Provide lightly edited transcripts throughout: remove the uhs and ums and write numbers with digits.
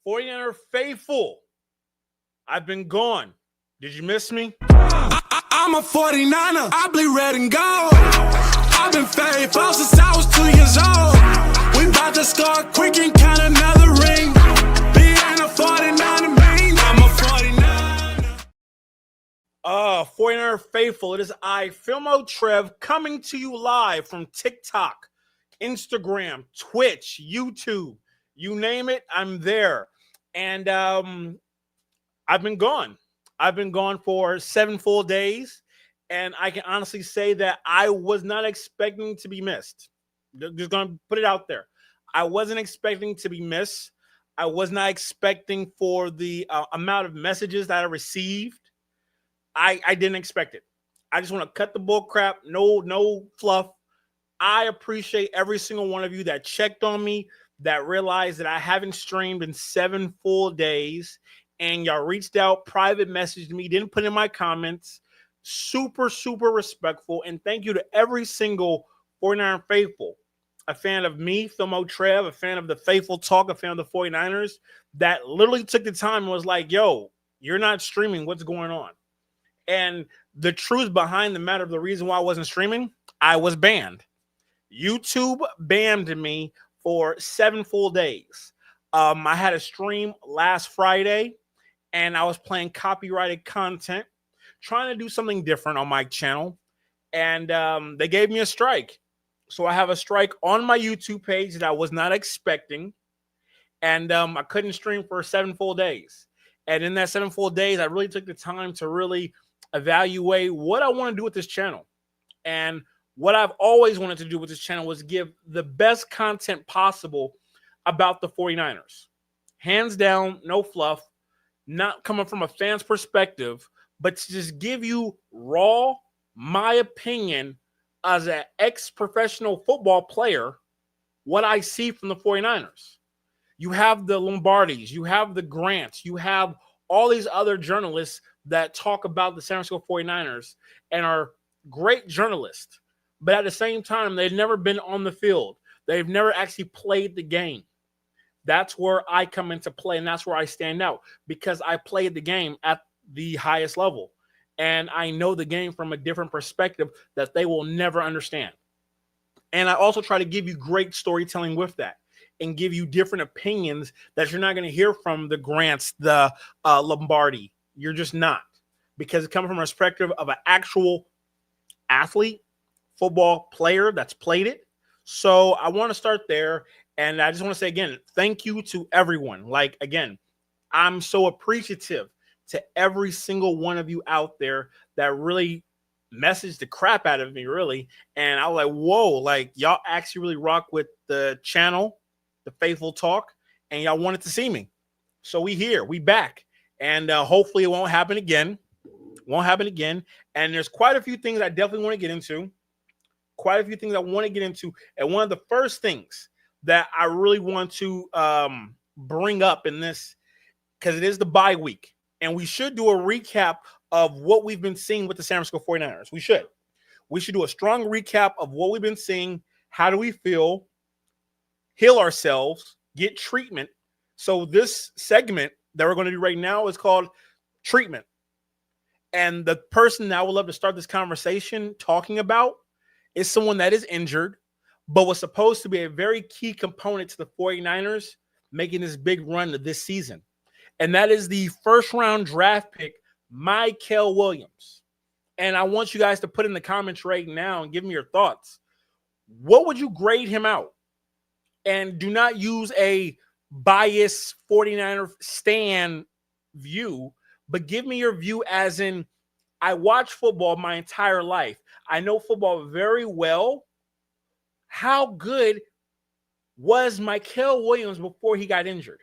49er faithful, I've been gone. Did you miss me? I'm a 49er. I bleed red and gold. I've been faithful since I was 2 years old. We about to score quick and count another ring. Being a 49er mean I'm a 49er. 49er faithful, it is I, Filmo Trev, coming to you live from TikTok, Instagram, Twitch, YouTube. You name it, I'm there. And I've been gone. I've been gone for 7 full days, and I can honestly say that I was not expecting to be missed. Just going to put it out there. I wasn't expecting to be missed. I was not expecting for the amount of messages that I received. I didn't expect it. I just want to cut the bull crap. No fluff. I appreciate every single one of you that checked on me, that realized that I haven't streamed in 7 full days, and y'all reached out, private messaged me, didn't put in my comments. Super respectful. And thank you to every single 49er faithful, a fan of me, Filmo Trev, a fan of the Faithful Talk, a fan of the 49ers, that literally took the time and was like, yo, you're not streaming. What's going on? And the truth behind the matter of the reason why I wasn't streaming, I was banned. YouTube banned me for 7 full days. I had a stream last Friday, and I was playing copyrighted content, trying to do something different on my channel, and they gave me a strike. So I have a strike on my YouTube page that I was not expecting, and I couldn't stream for 7 full days. And in that 7 full days, I really took the time to really evaluate what I want to do with this channel. And what I've always wanted to do with this channel was give the best content possible about the 49ers. Hands down, no fluff, not coming from a fan's perspective, but to just give you raw, my opinion as an ex-professional football player, what I see from the 49ers. You have the Lombardis, you have the Grants, you have all these other journalists that talk about the San Francisco 49ers and are great journalists. But at the same time, they've never been on the field. They've never actually played the game. That's where I come into play, and that's where I stand out, because I played the game at the highest level, and I know the game from a different perspective that they will never understand. And I also try to give you great storytelling with that and give you different opinions that you're not going to hear from the Grants, the Lombardi. You're just not, because it comes from a perspective of an actual athlete, football player that's played it. So I want to start there. And I just want to say again, thank you to everyone. Like, again, I'm so appreciative to every single one of you out there that really messaged the crap out of me, really. And I was like, whoa, like, y'all actually really rock with the channel, the Faithful Talk, and y'all wanted to see me. So we here, we back. And hopefully it won't happen again. Won't happen again. And there's quite a few things I definitely want to get into. And one of the first things that I really want to bring up in this, because it is the bye week, and we should do a recap of what we've been seeing with the San Francisco 49ers. We should do a strong recap of what we've been seeing. How do we feel? Heal ourselves, get treatment. So this segment that we're going to do right now is called treatment. And the person that I would love to start this conversation talking about is someone that is injured, but was supposed to be a very key component to the 49ers making this big run to this season. And that is the first-round draft pick, Mykel Williams. And I want you guys to put in the comments right now and give me your thoughts. What would you grade him out? And do not use a biased 49er stan view, but give me your view as in, I watched football my entire life. I know football very well. How good was Mykel Williams before he got injured?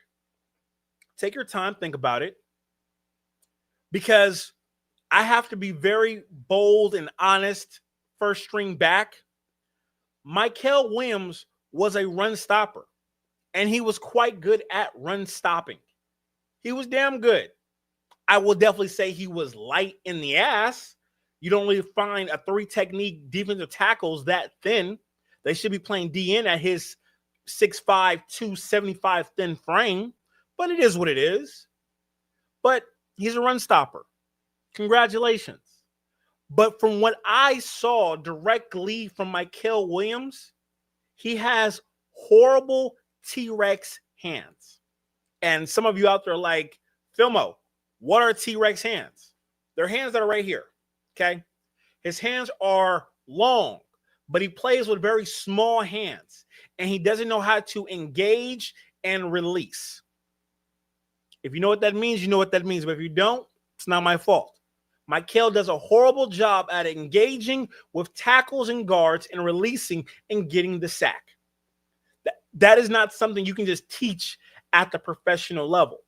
Take your time, think about it. Because I have to be very bold and honest, first string back. Mykel Williams was a run stopper, and he was quite good at run stopping. He was damn good. I will definitely say he was light in the ass. You don't really find a 3-technique defensive tackles that thin. They should be playing DN at his 6'5", 275 thin frame. but it is what it is. But he's a run stopper. Congratulations. But from what I saw directly from Mykel Williams, he has horrible T-Rex hands. And some of you out there are like, Filmo, what are T-Rex hands? They're hands that are right here, okay? His hands are long, but he plays with very small hands, and he doesn't know how to engage and release. If you know what that means, you know what that means. But if you don't, it's not my fault. Mykel does a horrible job at engaging with tackles and guards and releasing and getting the sack. That is not something you can just teach at the professional level.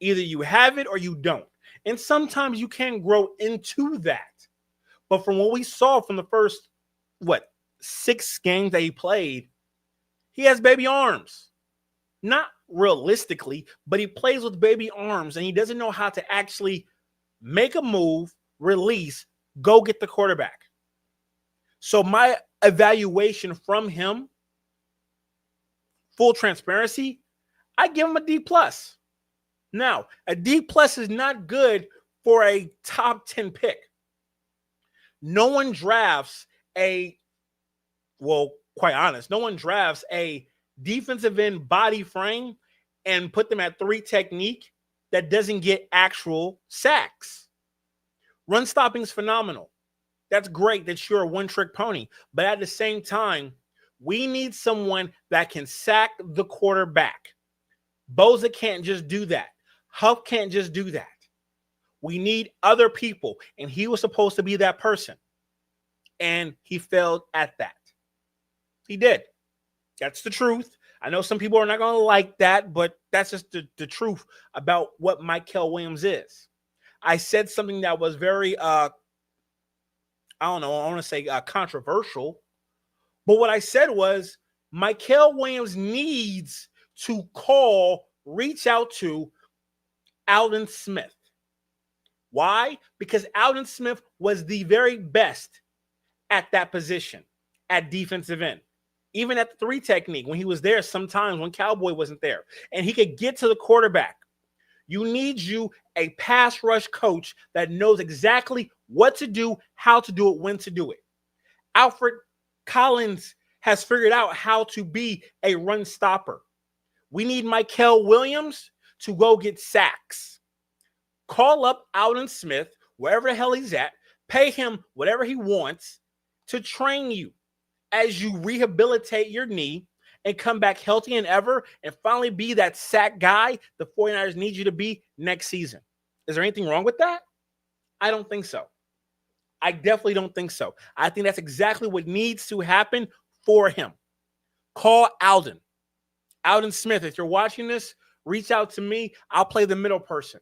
Either you have it or you don't. And sometimes you can grow into that. But from what we saw from the first, 6 games that he played, he has baby arms. Not realistically, but he plays with baby arms, and he doesn't know how to actually make a move, release, go get the quarterback. So my evaluation from him, full transparency, I give him a D+. Now, a D+ is not good for a top 10 pick. No one drafts quite honest, no one drafts a defensive end body frame and put them at 3 technique that doesn't get actual sacks. Run stopping is phenomenal. That's great that you're a one-trick pony. But at the same time, we need someone that can sack the quarterback. Boza can't just do that. Huff can't just do that. We need other people, and he was supposed to be that person. And he failed at that. He did. That's the truth. I know some people are not going to like that, but that's just the truth about what Mykel Williams is. I said something that was very, I want to say controversial. But what I said was Mykel Williams needs to reach out to Aldon Smith. Why? Because Aldon Smith was the very best at that position, at defensive end. Even at the 3 technique, when he was there sometimes when Cowboy wasn't there. And he could get to the quarterback. You need a pass rush coach that knows exactly what to do, how to do it, when to do it. Alfred Collins has figured out how to be a run stopper. We need Mykel Williams to go get sacks. Call up Aldon Smith, wherever the hell he's at, pay him whatever he wants to train you as you rehabilitate your knee and come back healthy and ever and finally be that sack guy the 49ers need you to be next season. Is there anything wrong with that? I don't think so. I definitely don't think so. I think that's exactly what needs to happen for him. Call Aldon. Aldon Smith, if you're watching this, reach out to me. I'll play the middle person.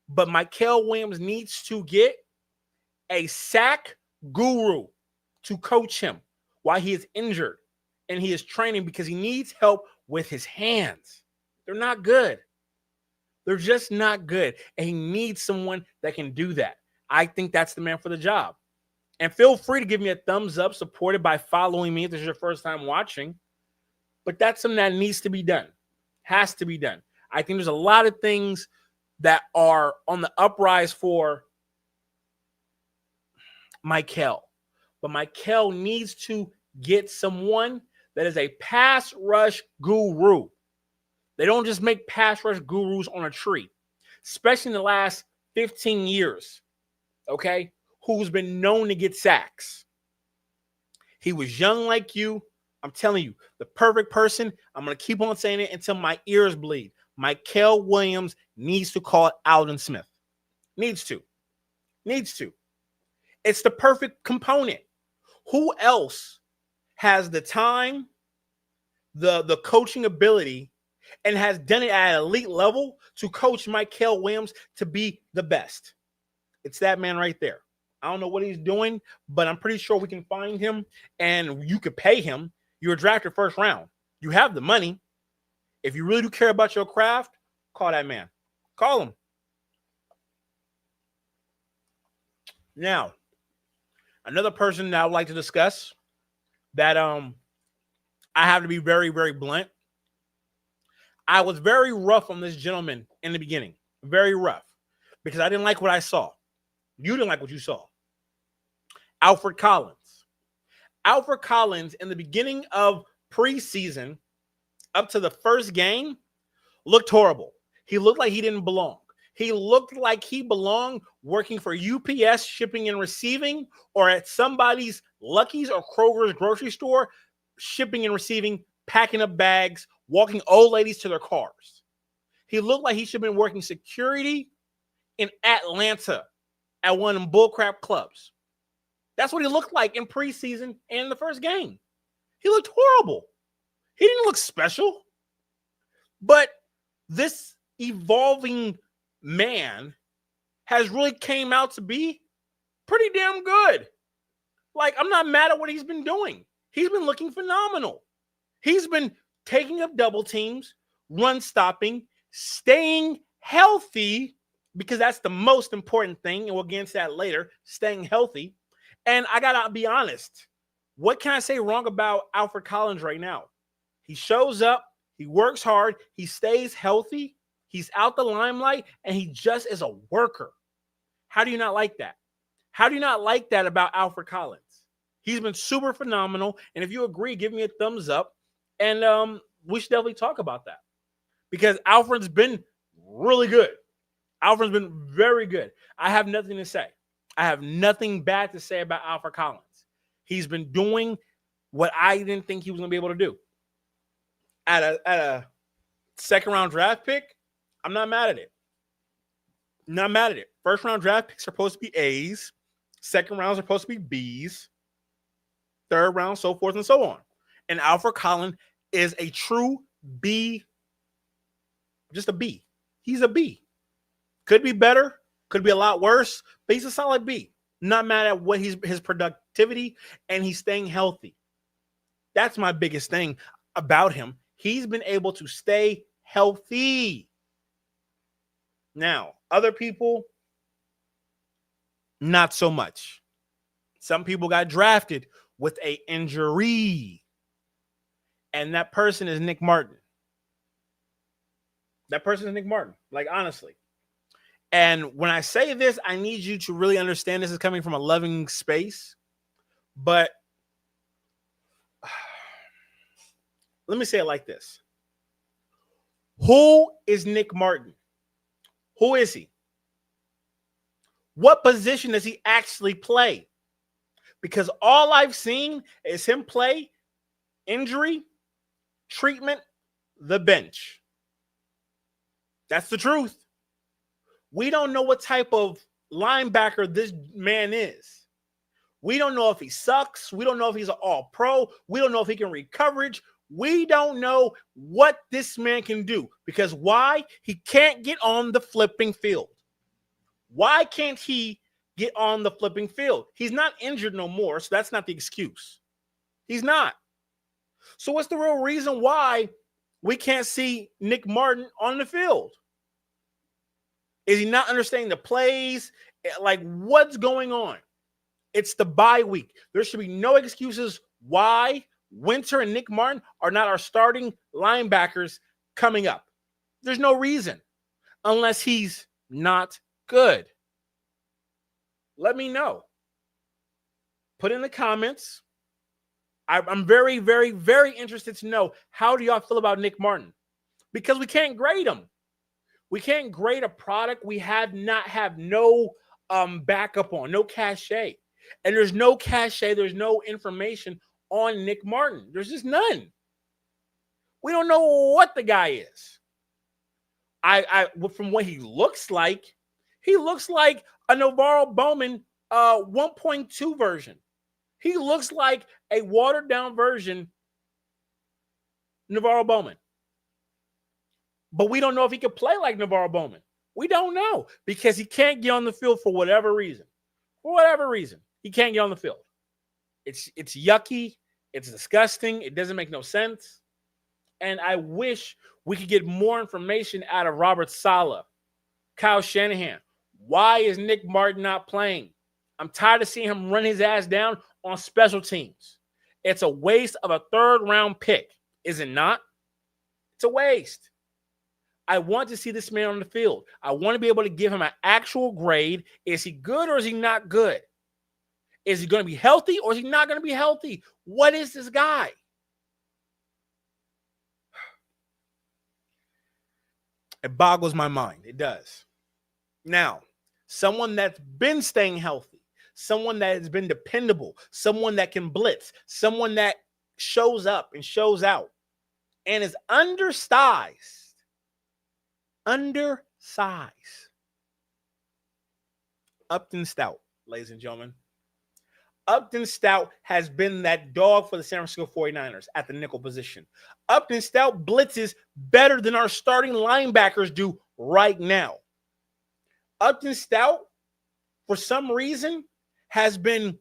But Mykel Williams needs to get a sack guru to coach him while he is injured and he is training, because he needs help with his hands. They're not good. They're just not good. And he needs someone that can do that. I think that's the man for the job. And feel free to give me a thumbs up, supported by following me if this is your first time watching. But that's something that needs to be done. Has to be done. I think there's a lot of things that are on the uprise for Mykel. But Mykel needs to get someone that is a pass rush guru. They don't just make pass rush gurus on a tree, especially in the last 15 years, okay, who's been known to get sacks. He was young like you. I'm telling you, the perfect person. I'm going to keep on saying it until my ears bleed. Mykel Williams needs to call Aldon Smith. Needs to. It's the perfect component. Who else has the time, the coaching ability, and has done it at an elite level to coach Mykel Williams to be the best? It's that man right there. I don't know what he's doing, but I'm pretty sure we can find him, and you could pay him. You were drafted first round. You have the money. If you really do care about your craft, call that man. Call him. Now, another person that I would like to discuss that I have to be very, very blunt. I was very rough on this gentleman in the beginning. Very rough. Because I didn't like what I saw. You didn't like what you saw. Alfred Collins. Alfred Collins, in the beginning of preseason, up to the first game, looked horrible. He looked like he didn't belong. He looked like he belonged working for UPS shipping and receiving, or at somebody's Lucky's or Kroger's grocery store, shipping and receiving, packing up bags, walking old ladies to their cars. He looked like he should have been working security in Atlanta at one of them bullcrap clubs. That's what he looked like in preseason and in the first game. He looked horrible. He didn't look special. But this evolving man has really came out to be pretty damn good. Like, I'm not mad at what he's been doing. He's been looking phenomenal. He's been taking up double teams, run stopping, staying healthy, because that's the most important thing, and we'll get into that later, staying healthy. And I got to be honest, what can I say wrong about Alfred Collins right now? He shows up, he works hard, he stays healthy, he's out the limelight, and he just is a worker. How do you not like that? How do you not like that about Alfred Collins? He's been super phenomenal, and if you agree, give me a thumbs up, and we should definitely talk about that, because Alfred's been really good. Alfred's been very good. I have nothing to say. I have nothing bad to say about Alfred Collins. He's been doing what I didn't think he was going to be able to do. At a second-round draft pick, I'm not mad at it. Not mad at it. First-round draft picks are supposed to be A's. Second rounds are supposed to be B's. Third round, so forth and so on. And Alfred Collins is a true B. Just a B. He's a B. Could be better. Could be a lot worse. But he's a solid B. Not mad at what his productivity, and he's staying healthy. That's my biggest thing about him. He's been able to stay healthy. Now, other people, not so much. Some people got drafted with an injury, and that person is Nick Martin. That person is Nick Martin, like, honestly. And when I say this, I need you to really understand this is coming from a loving space. But let me say it like this. Who is Nick Martin? Who is he? What position does he actually play? Because all I've seen is him play injury, treatment, the bench. That's the truth. We don't know what type of linebacker this man is. We don't know if he sucks. We don't know if he's an all-pro. We don't know if he can read coverage. We don't know what this man can do. Because why? He can't get on the flipping field. Why can't he get on the flipping field? He's not injured no more, so that's not the excuse. He's not. So what's the real reason why we can't see Nick Martin on the field? Is he not understanding the plays? Like, what's going on? It's the bye week. There should be no excuses why Winter and Nick Martin are not our starting linebackers coming up. There's no reason unless he's not good. Let me know. Put in the comments. I'm very, very, very interested to know, how do y'all feel about Nick Martin? Because we can't grade him. We can't grade a product we have no backup on, no cachet. And there's no cachet, there's no information on Nick Martin. There's just none. We don't know what the guy is. From what he looks like a Navarro Bowman 1.2 version. He looks like a watered down version Navarro Bowman. But we don't know if he could play like Navarro Bowman. We don't know, because he can't get on the field for whatever reason. For whatever reason, he can't get on the field. It's yucky. It's disgusting. It doesn't make no sense. And I wish we could get more information out of Robert Saleh, Kyle Shanahan. Why is Nick Martin not playing? I'm tired of seeing him run his ass down on special teams. It's a waste of a third-round pick, is it not? It's a waste. I want to see this man on the field. I want to be able to give him an actual grade. Is he good or is he not good? Is he going to be healthy or is he not going to be healthy? What is this guy? It boggles my mind. It does. Now, someone that's been staying healthy, someone that has been dependable, someone that can blitz, someone that shows up and shows out and is undersized. Upton Stout, ladies and gentlemen. Upton Stout has been that dog for the San Francisco 49ers at the nickel position. Upton Stout blitzes better than our starting linebackers do right now. Upton Stout, for some reason, has been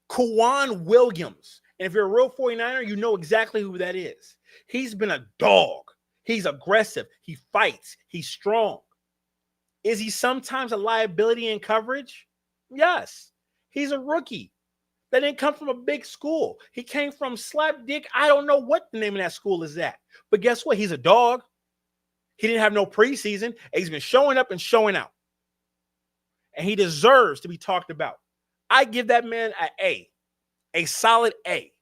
Kwan Williams. And if you're a real 49er, you know exactly who that is. He's been a dog. He's aggressive. He fights. He's strong. Is he sometimes a liability in coverage? Yes. He's a rookie that didn't come from a big school. He came from Slapdick. I don't know what the name of that school is at. But guess what? He's a dog. He didn't have no preseason. And he's been showing up and showing out. And he deserves to be talked about. I give that man an A. A solid A.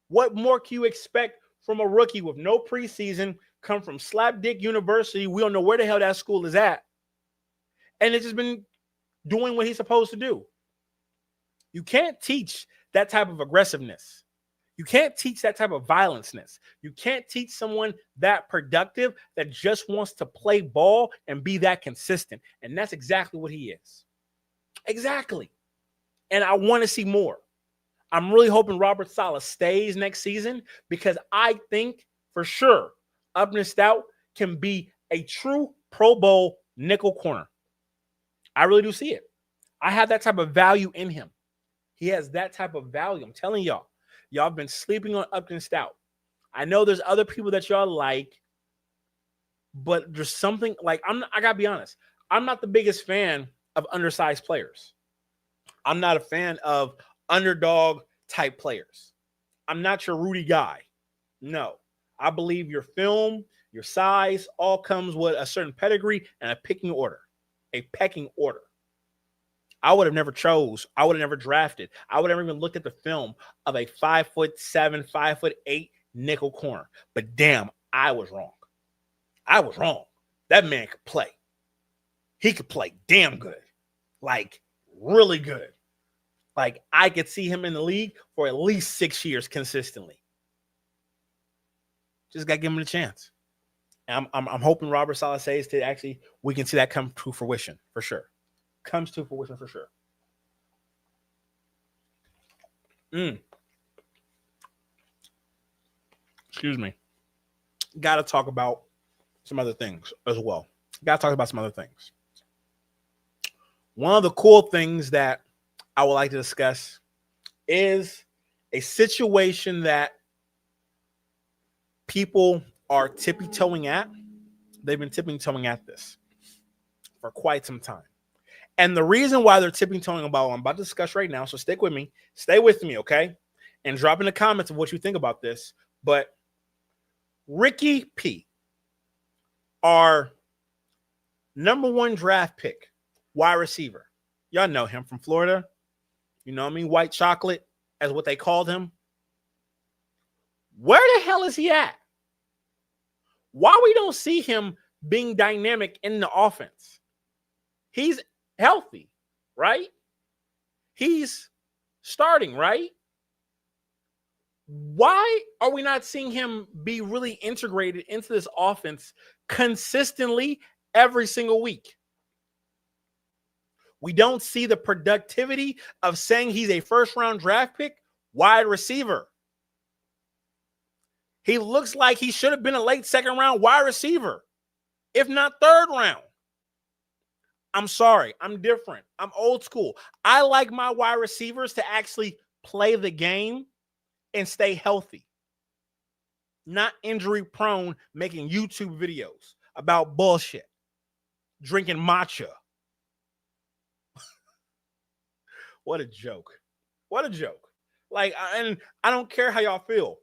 What more can you expect from a rookie with no preseason, come from Slapdick University? We don't know where the hell that school is at. And it's just been doing what he's supposed to do. You can't teach that type of aggressiveness. You can't teach that type of violenceness. You can't teach someone that productive that just wants to play ball and be that consistent. And that's exactly what he is. Exactly. And I want to see more. I'm really hoping Robert Saleh stays next season because I think for sure Upton Stout can be a true Pro Bowl nickel corner. I really do see it. I have that type of value in him. He has that type of value. I'm telling y'all, y'all have been sleeping on Upton Stout. I know there's other people that y'all like, but there's something like I gotta be honest. I'm not the biggest fan of undersized players. I'm not a fan of underdog type players. I'm not your Rudy guy. No, I believe your film, your size, all comes with a certain pedigree and a pecking order. I would have never drafted. I would have never even looked at the film of a 5'7", 5'8" nickel corner. But damn, I was wrong. That man could play. He could play damn good. Like, really good. Like, I could see him in the league for at least 6 years consistently. Just got to give him a chance. And I'm hoping Robert Saleh says that actually we can see that come to fruition for sure. Comes to fruition for sure. Excuse me. Got to talk about some other things as well. One of the cool things that I would like to discuss is a situation that people are tippy-toeing at. They've been tippy-toeing at this for quite some time. And the reason why they're tippy-toeing about what I'm about to discuss right now, so stick with me. Stay with me, okay? And drop in the comments of what you think about this. But Ricky P, our number 1 draft pick, wide receiver. Y'all know him from Florida. You know what I mean? White chocolate, as what they called him. Where the hell is he at? Why we don't see him being dynamic in the offense? He's healthy, right? He's starting, right? Why are we not seeing him be really integrated into this offense consistently every single week? We don't see the productivity of saying he's a first-round draft pick wide receiver. He looks like he should have been a late second-round wide receiver, if not third round. I'm sorry. I'm different. I'm old school. I like my wide receivers to actually play the game and stay healthy, not injury-prone, making YouTube videos about bullshit, drinking matcha. What a joke. What a joke. Like, and I don't care how y'all feel.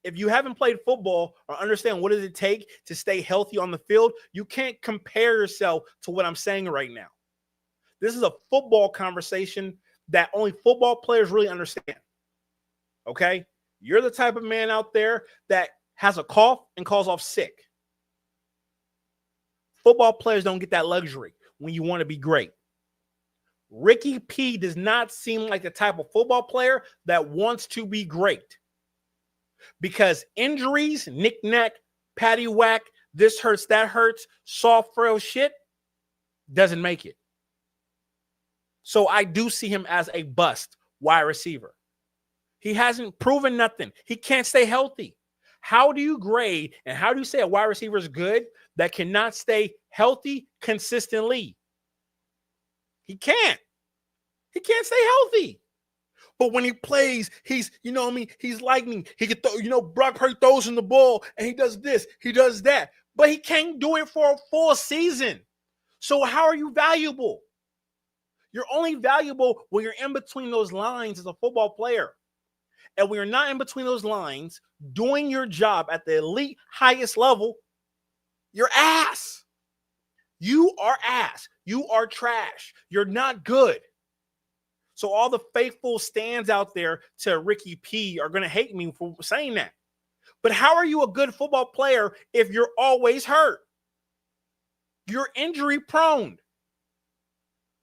if you haven't played football or understand what does it take to stay healthy on the field, you can't compare yourself to what I'm saying right now. This is a football conversation that only football players really understand. Okay? You're the type of man out there that has a cough and calls off sick. Football players don't get that luxury when you want to be great. Ricky P does not seem like the type of football player that wants to be great. Because injuries, knick-knack, paddywhack, this hurts, that hurts, soft, frail shit, doesn't make it. So I do see him as a bust wide receiver. He hasn't proven nothing. He can't stay healthy. How do you grade and how do you say a wide receiver is good that cannot stay healthy consistently? He can't. He can't stay healthy. But when he plays, he's, you know what I mean? He's lightning. He can throw, you know, Brock Purdy throws in the ball and he does this, he does that. But he can't do it for a full season. So how are you valuable? You're only valuable when you're in between those lines as a football player. And when you're not in between those lines, doing your job at the elite highest level, you're ass. You are ass. You are trash. You're not good. So all the faithful stands out there to Ricky P are going to hate me for saying that. But how are you a good football player if you're always hurt? You're injury prone.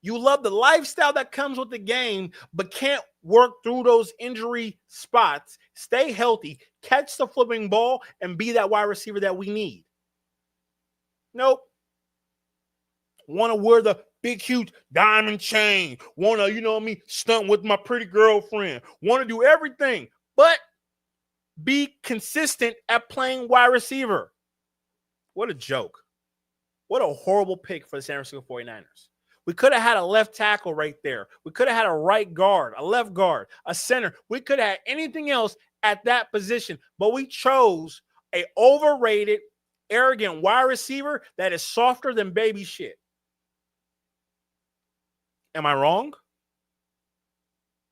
You love the lifestyle that comes with the game, but can't work through those injury spots, stay healthy, catch the flipping ball, and be that wide receiver that we need. Nope. Want to wear the big, huge diamond chain. Want to, you know what I mean, stunt with my pretty girlfriend. Want to do everything, but be consistent at playing wide receiver. What a joke. What a horrible pick for the San Francisco 49ers. We could have had a left tackle right there. We could have had a right guard, a left guard, a center. We could have had anything else at that position, but we chose an overrated, arrogant wide receiver that is softer than baby shit. Am I wrong?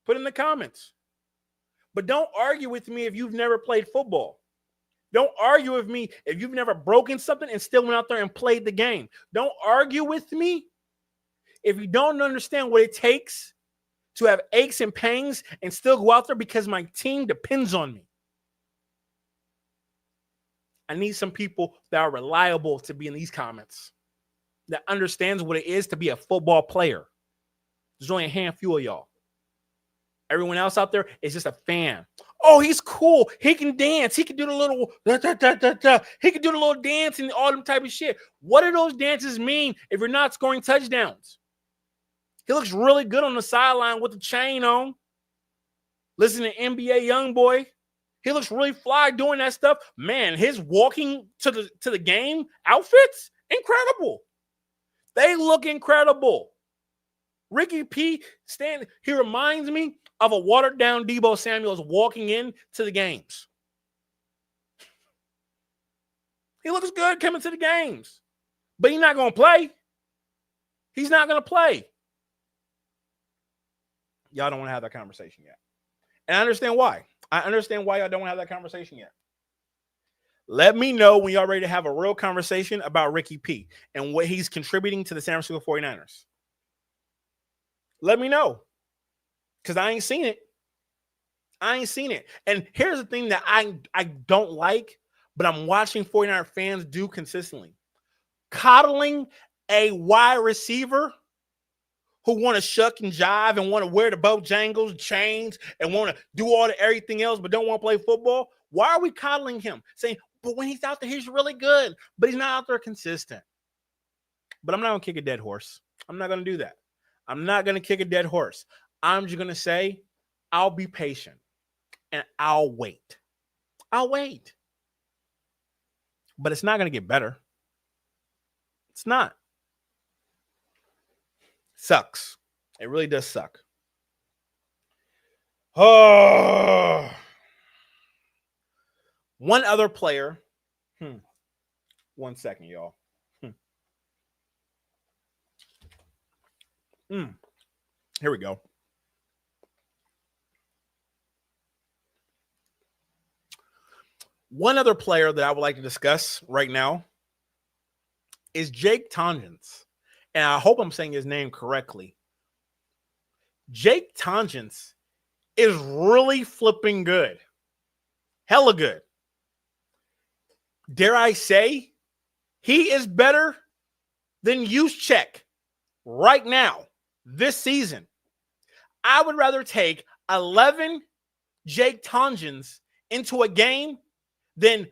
Put in the comments. But don't argue with me if you've never played football. Don't argue with me if you've never broken something and still went out there and played the game. Don't argue with me if you don't understand what it takes to have aches and pains and still go out there because my team depends on me. I need some people that are reliable to be in these comments, that understands what it is to be a football player. There's only a handful of y'all. Everyone else out there is just a fan. Oh, he's cool. He can dance. He can do the little He can do the little dance and all them type of shit. What do those dances mean if you're not scoring touchdowns? He looks really good on the sideline with the chain on. Listen to NBA Youngboy. He looks really fly doing that stuff. Man, his walking to the game outfits, incredible. They look incredible. Ricky P, he reminds me of a watered-down Deebo Samuels walking in to the games. He looks good coming to the games, but he's not going to play. He's not going to play. Y'all don't want to have that conversation yet. And I understand why. I understand why y'all don't want to have that conversation yet. Let me know when y'all ready to have a real conversation about Ricky P and what he's contributing to the San Francisco 49ers. Let me know. Because I ain't seen it. I ain't seen it. And here's the thing that I don't like, but I'm watching 49er fans do consistently. Coddling a wide receiver who want to shuck and jive and want to wear the Bojangles, chains, and want to do all the everything else, but don't want to play football. Why are we coddling him? Saying, but when he's out there, he's really good, but he's not out there consistent. But I'm not going to kick a dead horse. I'm not going to do that. I'm not going to kick a dead horse. I'm just going to say, I'll be patient and I'll wait. I'll wait. But it's not going to get better. It's not. Sucks. It really does suck. Oh. One other player. 1 second, y'all. Here we go. One other player that I would like to discuss right now is Jake Tongans. And I hope I'm saying his name correctly. Jake Tongans is really flipping good. Hella good. Dare I say, he is better than Juszczyk right now, this season. I would rather take 11 Jake Tongans into a game than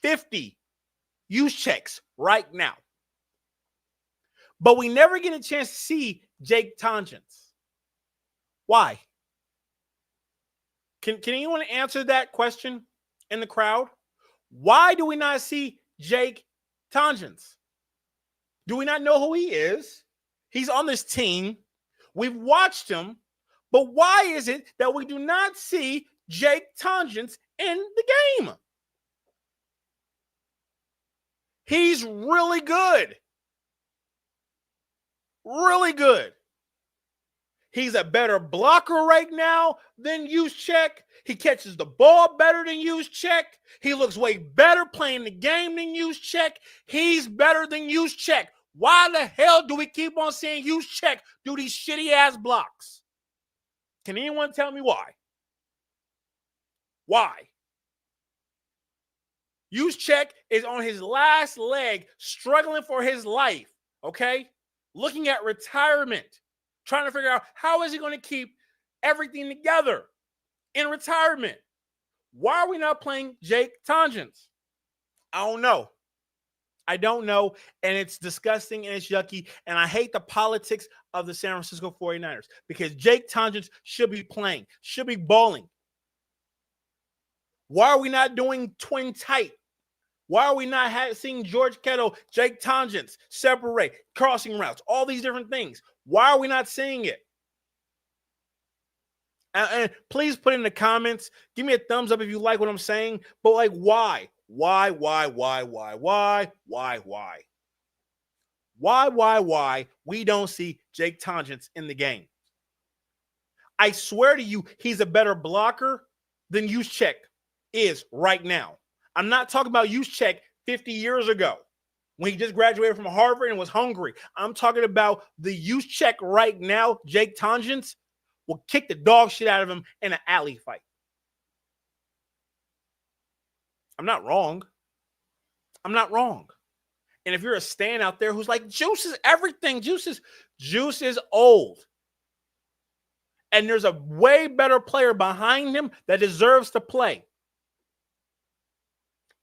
50 Juszczyks right now. But we never get a chance to see Jake Tongans. Why? Can anyone answer that question in the crowd? Why do we not see Jake Tongans? Do we not know who he is? He's on this team. We've watched him. But why is it that we do not see Jake Tongans in the game? He's really good. Really good. He's a better blocker right now than Juszczyk. He catches the ball better than Juszczyk. He looks way better playing the game than Juszczyk. He's better than Juszczyk. Why the hell do we keep on seeing Juszczyk do these shitty-ass blocks? Can anyone tell me why? Why? Juszczyk is on his last leg, struggling for his life, okay? Looking at retirement, trying to figure out how is he going to keep everything together in retirement. Why are we not playing Jake Tongans? I don't know. I don't know, and it's disgusting and it's yucky, and I hate the politics of the San Francisco 49ers because Jake Tongans should be playing, should be balling. Why are we not doing twin tight? Why are we not seeing George Kittle, Jake Tongans, separate, crossing routes, all these different things? Why are we not seeing it? And please put in the comments, give me a thumbs up if you like what I'm saying, but like why? Why we don't see Jake Tongans in the game? I swear to you, he's a better blocker than Juszczyk is right now. I'm not talking about Juszczyk 50 years ago when he just graduated from Harvard and was hungry. I'm talking about the Juszczyk right now. Jake Tongans will kick the dog shit out of him in an alley fight. I'm not wrong. I'm not wrong. And if you're a stan out there who's like, Juice is everything, Juice is old. And there's a way better player behind him that deserves to play.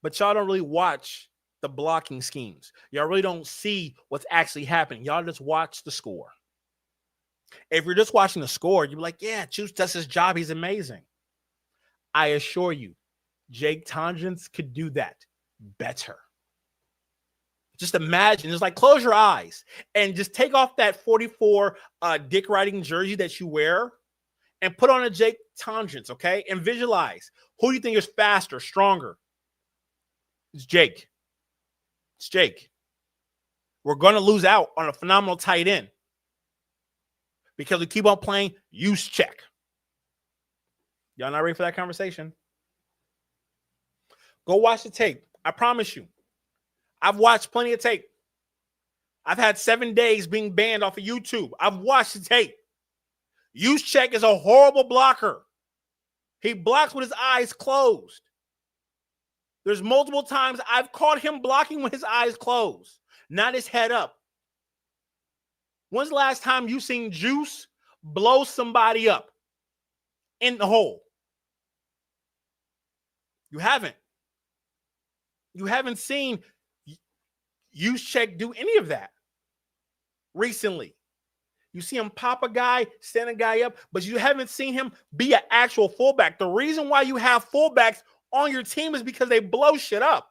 But y'all don't really watch the blocking schemes. Y'all really don't see what's actually happening. Y'all just watch the score. If you're just watching the score, you'll be like, yeah, Juice does his job. He's amazing. I assure you, Jake Tongans could do that better. Just imagine, it's like close your eyes and just take off that 44 dick riding jersey that you wear and put on a Jake Tongans, okay? And visualize. Who do you think is faster, stronger? It's Jake. It's Jake. We're going to lose out on a phenomenal tight end because we keep on playing Juszczyk. Y'all not ready for that conversation? Go watch the tape. I promise you. I've watched plenty of tape. I've had 7 days being banned off of YouTube. I've watched the tape. Juszczyk is a horrible blocker. He blocks with his eyes closed. There's multiple times I've caught him blocking with his eyes closed, not his head up. When's the last time you seen Juice blow somebody up in the hole? You haven't. You haven't seen Juszczyk do any of that recently. You see him pop a guy, stand a guy up, but you haven't seen him be an actual fullback. The reason why you have fullbacks on your team is because they blow shit up.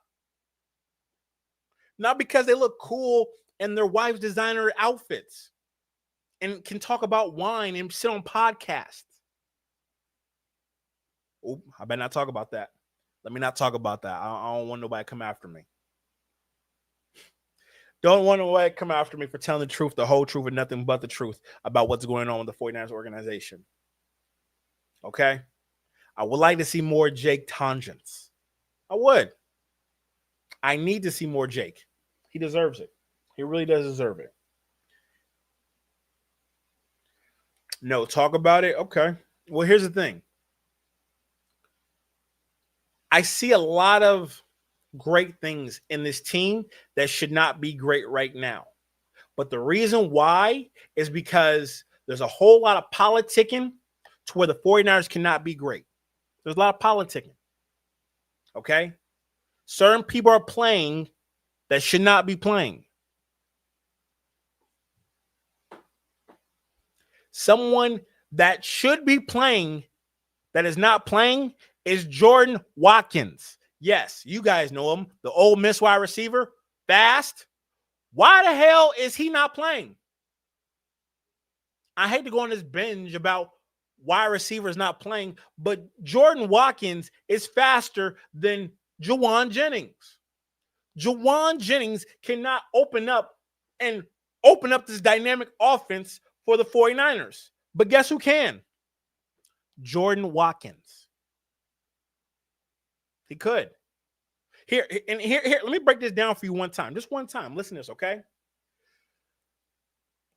Not because they look cool in their wife's designer outfits and can talk about wine and sit on podcasts. Oh, I better not talk about that. Let me not talk about that. I don't want nobody to come after me. Don't want nobody to come after me for telling the truth, the whole truth, and nothing but the truth about what's going on with the 49ers organization. Okay? I would like to see more Jake Tongans. I would. I need to see more Jake. He deserves it. He really does deserve it. No, talk about it. Okay. Well, here's the thing. I see a lot of great things in this team that should not be great right now. But the reason why is because there's a whole lot of politicking to where the 49ers cannot be great. There's a lot of politicking. Okay? Certain people are playing that should not be playing. Someone that should be playing that is not playing is Jordan Watkins. Yes, you guys know him, the Ole Miss wide receiver, fast. Why the hell is he not playing? I hate to go on this binge about wide receivers not playing, but Jordan Watkins is faster than Juwan Jennings. Juwan Jennings cannot open up this dynamic offense for the 49ers. But guess who can? Jordan Watkins. He could. Here, let me break this down for you one time. Just one time. Listen to this, okay?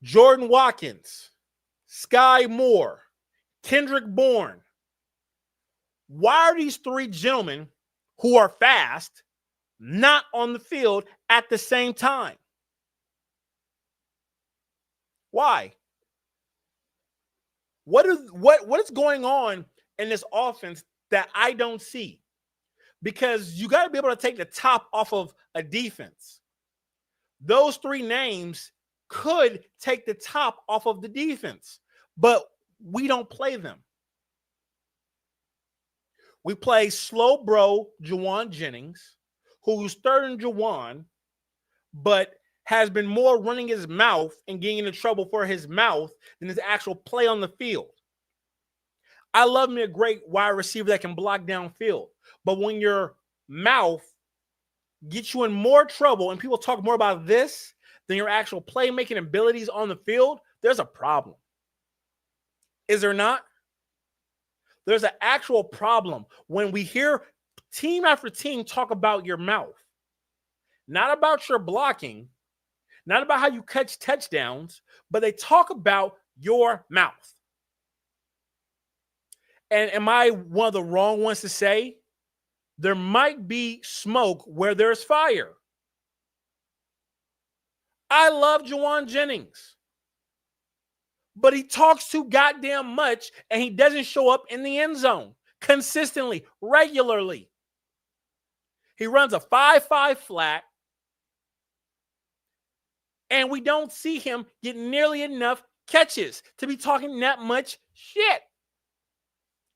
Jordan Watkins, Sky Moore, Kendrick Bourne. Why are these three gentlemen who are fast not on the field at the same time? Why? What is going on in this offense that I don't see? Because you got to be able to take the top off of a defense. Those three names could take the top off of the defense, but we don't play them. We play slow bro Juwan Jennings, who's third in Juwan, but has been more running his mouth and getting into trouble for his mouth than his actual play on the field. I love me a great wide receiver that can block downfield. But when your mouth gets you in more trouble and people talk more about this than your actual playmaking abilities on the field, there's a problem. Is there not? There's an actual problem when we hear team after team talk about your mouth. Not about your blocking, not about how you catch touchdowns, but they talk about your mouth. And am I one of the wrong ones to say there might be smoke where there's fire? I love Juwan Jennings, but he talks too goddamn much and he doesn't show up in the end zone consistently, regularly. He runs a 5.5 flat, and we don't see him get nearly enough catches to be talking that much shit.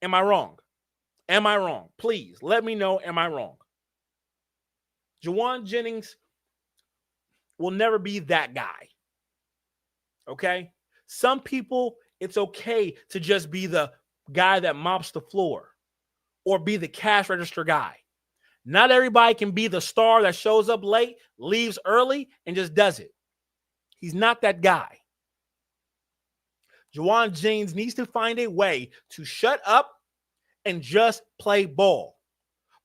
Am I wrong? Am I wrong? Please let me know. Am I wrong? Juwan Jennings will never be that guy. Okay? Some people, it's okay to just be the guy that mops the floor or be the cash register guy. Not everybody can be the star that shows up late, leaves early, and just does it. He's not that guy. Juwan Jennings needs to find a way to shut up and just play ball.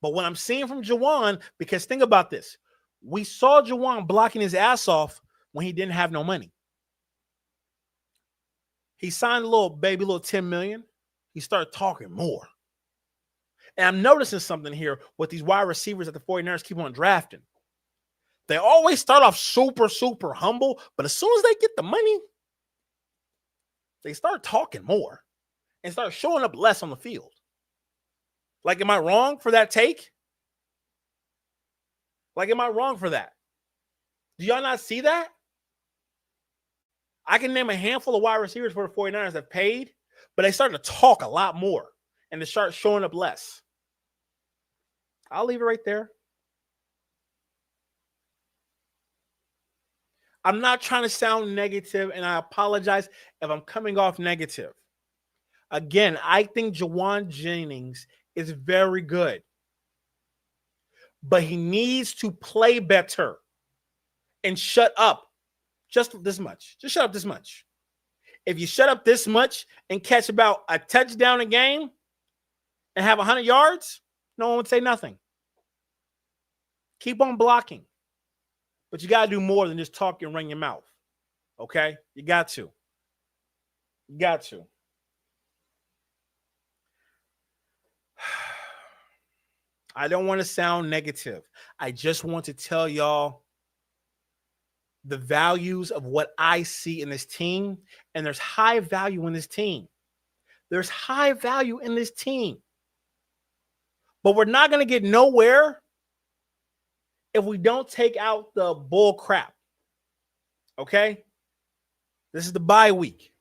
But what I'm seeing from Juwan, because think about this. We saw Juwan blocking his ass off when he didn't have no money. He signed a little $10 million. He started talking more. And I'm noticing something here with these wide receivers that the 49ers keep on drafting. They always start off super, super humble, but as soon as they get the money, they start talking more and start showing up less on the field. Like, am I wrong for that take? Like, am I wrong for that? Do y'all not see that? I can name a handful of wide receivers for the 49ers that paid, but they start to talk a lot more and they start showing up less. I'll leave it right there. I'm not trying to sound negative, and I apologize if I'm coming off negative. Again, I think Juwan Jennings is very good, but he needs to play better and shut up just this much. Just shut up this much. If you shut up this much and catch about a touchdown a game and have 100 yards, no one would say nothing. Keep on blocking. But you got to do more than just talk and run your mouth. Okay? You got to. You got to. I don't want to sound negative. I just want to tell y'all the values of what I see in this team. And there's high value in this team. There's high value in this team. But we're not going to get nowhere if we don't take out the bull crap. Okay? This is the bye week.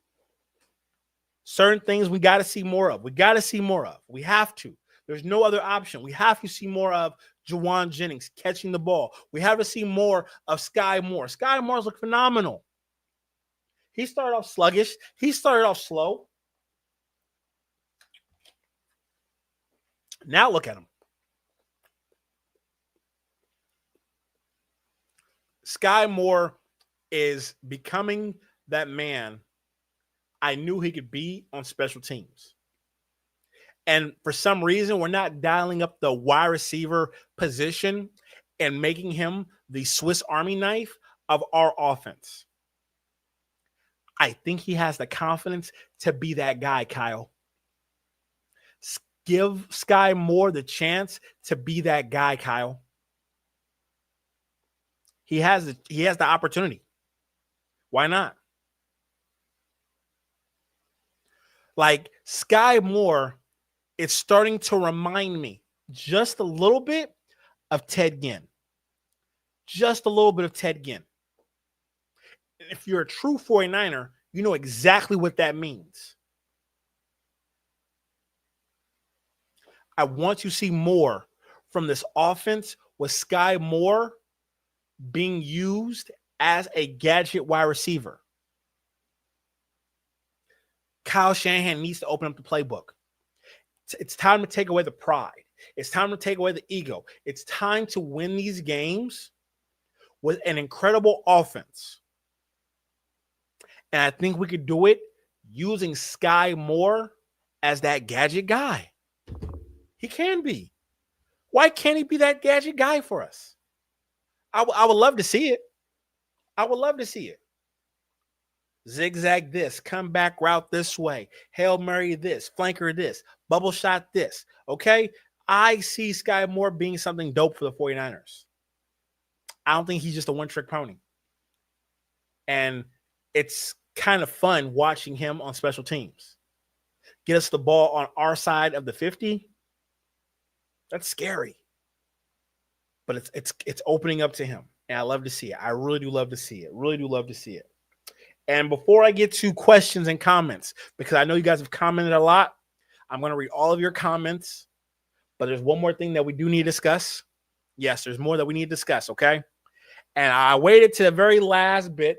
Certain things we got to see more of. We got to see more of. We have to. There's no other option. We have to see more of Juwan Jennings catching the ball. We have to see more of Sky Moore. Sky Moore's look phenomenal. He started off sluggish. He started off slow. Now look at him. Sky Moore is becoming that man I knew he could be on special teams. And for some reason, we're not dialing up the wide receiver position and making him the Swiss Army knife of our offense. I think he has the confidence to be that guy, Kyle. Give Sky Moore the chance to be that guy, Kyle. He has the opportunity. Why not? Like Sky Moore, it's starting to remind me just a little bit of Ted Ginn. Just a little bit of Ted Ginn. If you're a true 49er, you know exactly what that means. I want to see more from this offense with Sky Moore being used as a gadget wide receiver. Kyle Shanahan needs to open up the playbook. It's time to take away the pride. It's time to take away the ego. It's time to win these games with an incredible offense. And I think we could do it using Sky Moore as that gadget guy. He can be. Why can't he be that gadget guy for us? I would love to see it. I would love to see it. Zigzag this, come back route this way, Hail Mary this, flanker this, bubble shot this. Okay? I see Sky Moore being something dope for the 49ers. I don't think he's just a one-trick pony. And it's kind of fun watching him on special teams. Get us the ball on our side of the 50. That's scary. But it's opening up to him. And I love to see it. I really do love to see it. Really do love to see it. And before I get to questions and comments, because I know you guys have commented a lot, I'm going to read all of your comments. But there's one more thing that we do need to discuss. Yes, there's more that we need to discuss, okay? And I waited to the very last bit.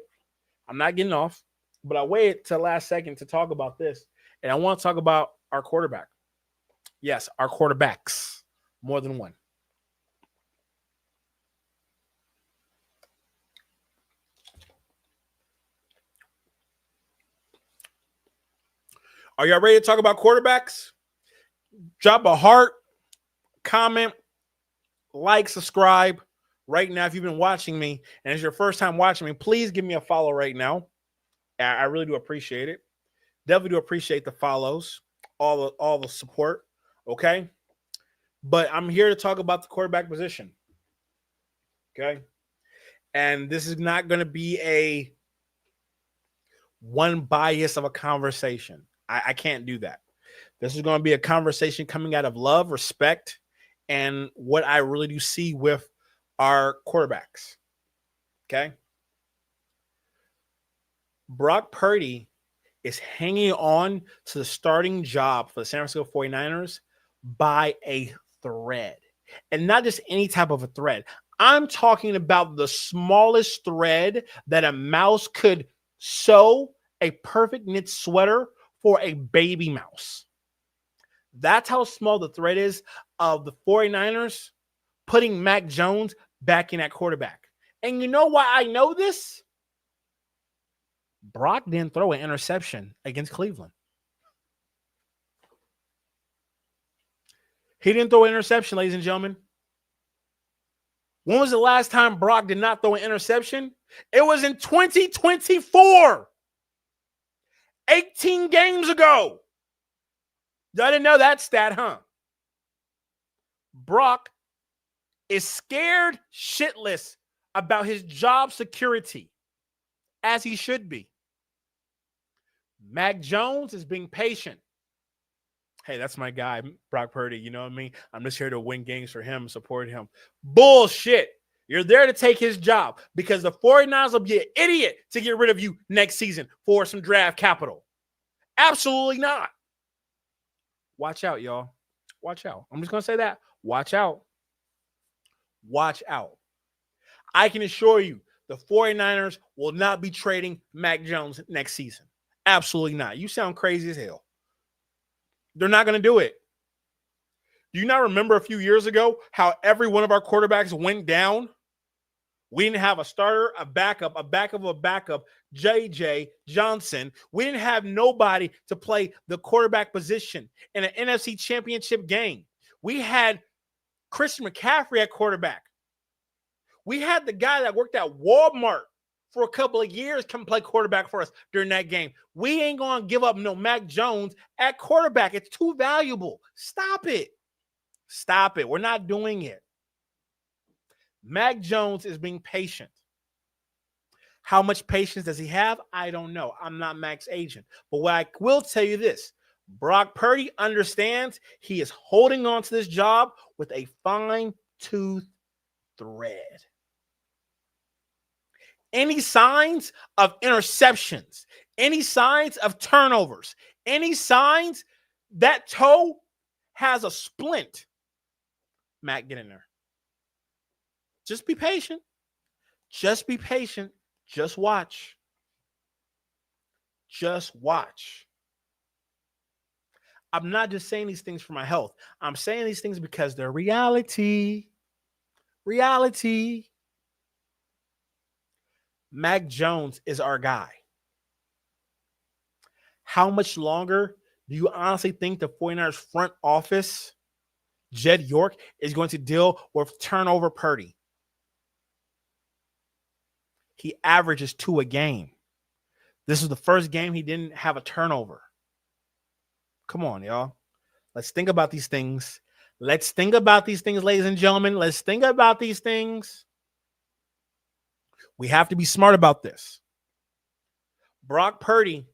I'm not getting off, but I waited to the last second to talk about this. And I want to talk about our quarterback. Yes, our quarterbacks. More than one. Are y'all ready to talk about quarterbacks? Drop a heart, comment, like, subscribe. Right now, if you've been watching me and it's your first time watching me, please give me a follow right now. I really do appreciate it. Definitely do appreciate the follows, all the support, okay? But I'm here to talk about the quarterback position, okay? And this is not going to be a one bias of a conversation. I can't do that. This is going to be a conversation coming out of love, respect, and what I really do see with our quarterbacks. Okay? Brock Purdy is hanging on to the starting job for the San Francisco 49ers by a thread. And not just any type of a thread. I'm talking about the smallest thread that a mouse could sew a perfect knit sweater for a baby mouse. That's how small the thread is of the 49ers putting Mac Jones back in at quarterback. And you know why I know this? Brock didn't throw an interception against Cleveland. He didn't throw an interception, ladies and gentlemen. When was the last time Brock did not throw an interception? It was in 2024. 18 games ago. Y'all didn't know that stat, huh? Brock is scared shitless about his job security, as he should be. Mac Jones is being patient. Hey, that's my guy, Brock Purdy. You know what I mean? I'm just here to win games for him, support him. Bullshit. You're there to take his job because the 49ers will be an idiot to get rid of you next season for some draft capital. Absolutely not. Watch out, y'all. Watch out. I'm just going to say that. Watch out. Watch out. I can assure you the 49ers will not be trading Mac Jones next season. Absolutely not. You sound crazy as hell. They're not going to do it. Do you not remember a few years ago how every one of our quarterbacks went down? We didn't have a starter, a backup, J.J. Johnson. We didn't have nobody to play the quarterback position in an NFC championship game. We had Christian McCaffrey at quarterback. We had the guy that worked at Walmart for a couple of years come play quarterback for us during that game. We ain't going to give up no Mac Jones at quarterback. It's too valuable. Stop it. Stop it. We're not doing it. Mac Jones is being patient. How much patience does he have? I don't know. I'm not Mac's agent. But what I will tell you this, Brock Purdy understands he is holding on to this job with a fine-tooth thread. Any signs of interceptions, any signs of turnovers, any signs that toe has a splint, Mac, get in there. Just be patient. Just be patient. Just watch. Just watch. I'm not just saying these things for my health. I'm saying these things because they're reality. Reality. Mac Jones is our guy. How much longer do you honestly think the 49ers front office, Jed York, is going to deal with turnover Purdy? He averages 2 a game. This is the first game he didn't have a turnover. Come on, y'all. Let's think about these things. Let's think about these things, ladies and gentlemen. Let's think about these things. We have to be smart about this. Brock Purdy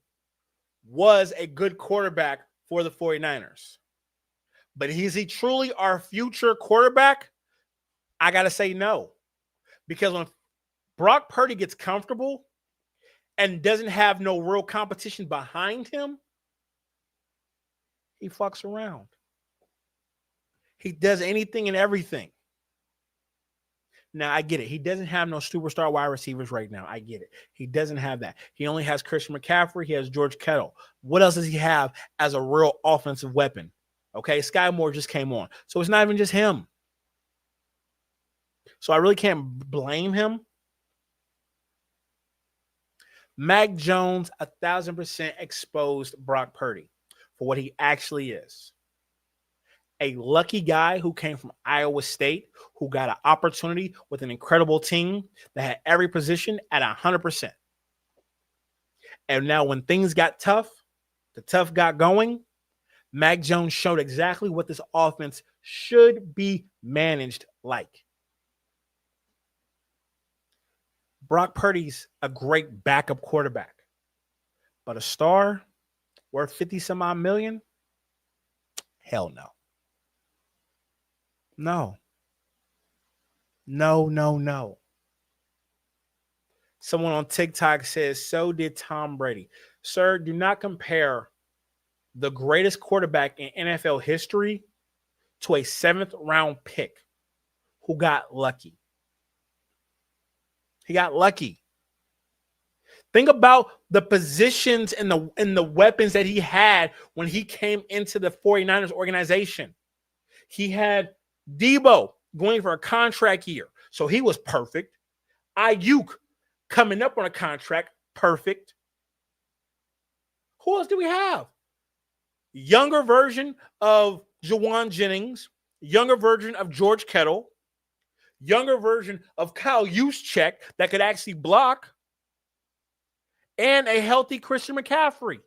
was a good quarterback for the 49ers. But is he truly our future quarterback? I got to say no. Because when Brock Purdy gets comfortable and doesn't have no real competition behind him, he fucks around. He does anything and everything. Now, I get it. He doesn't have no superstar wide receivers right now. I get it. He doesn't have that. He only has Christian McCaffrey. He has George Kittle. What else does he have as a real offensive weapon? Okay, Sky Moore just came on. So it's not even just him. So I really can't blame him. Mac Jones 1,000% exposed Brock Purdy for what he actually is. A lucky guy who came from Iowa State, who got an opportunity with an incredible team that had every position at 100%. And now when things got tough, the tough got going, Mac Jones showed exactly what this offense should be managed like. Brock Purdy's a great backup quarterback, but a star worth 50 some odd million? Hell no. No. No. Someone on TikTok says, so did Tom Brady. Sir, do not compare the greatest quarterback in NFL history to a 7th round pick who got lucky. He got lucky. Think about the positions and the weapons that he had when he came into the 49ers organization. He had Debo going for a contract year, so he was perfect. Ayuk coming up on a contract, perfect. Who else do we have? Younger version of Jawan Jennings, younger version of George Kittle, younger version of Kyle Juszczyk that could actually block, and a healthy Christian McCaffrey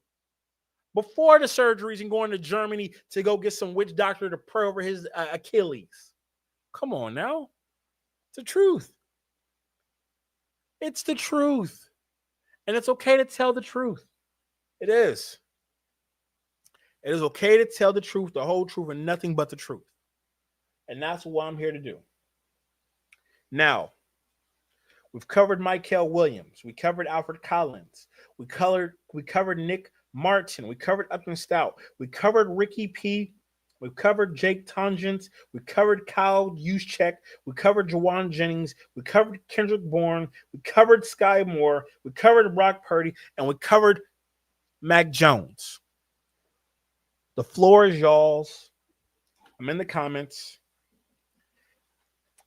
before the surgeries and going to Germany to go get some witch doctor to pray over his Achilles. Come on now. It's the truth. It's the truth. And it's okay to tell the truth. It is. It is okay to tell the truth, the whole truth, and nothing but the truth. And that's what I'm here to do. Now, we've covered Michael Williams. We covered Alfred Collins. We covered Nick Martin. We covered Upton Stout. We covered Ricky P. We covered Jake Tongent. We covered Kyle Juszczyk. We covered Jawan Jennings. We covered Kendrick Bourne. We covered Sky Moore. We covered Brock Purdy. And we covered Mac Jones. The floor is y'all's. I'm in the comments.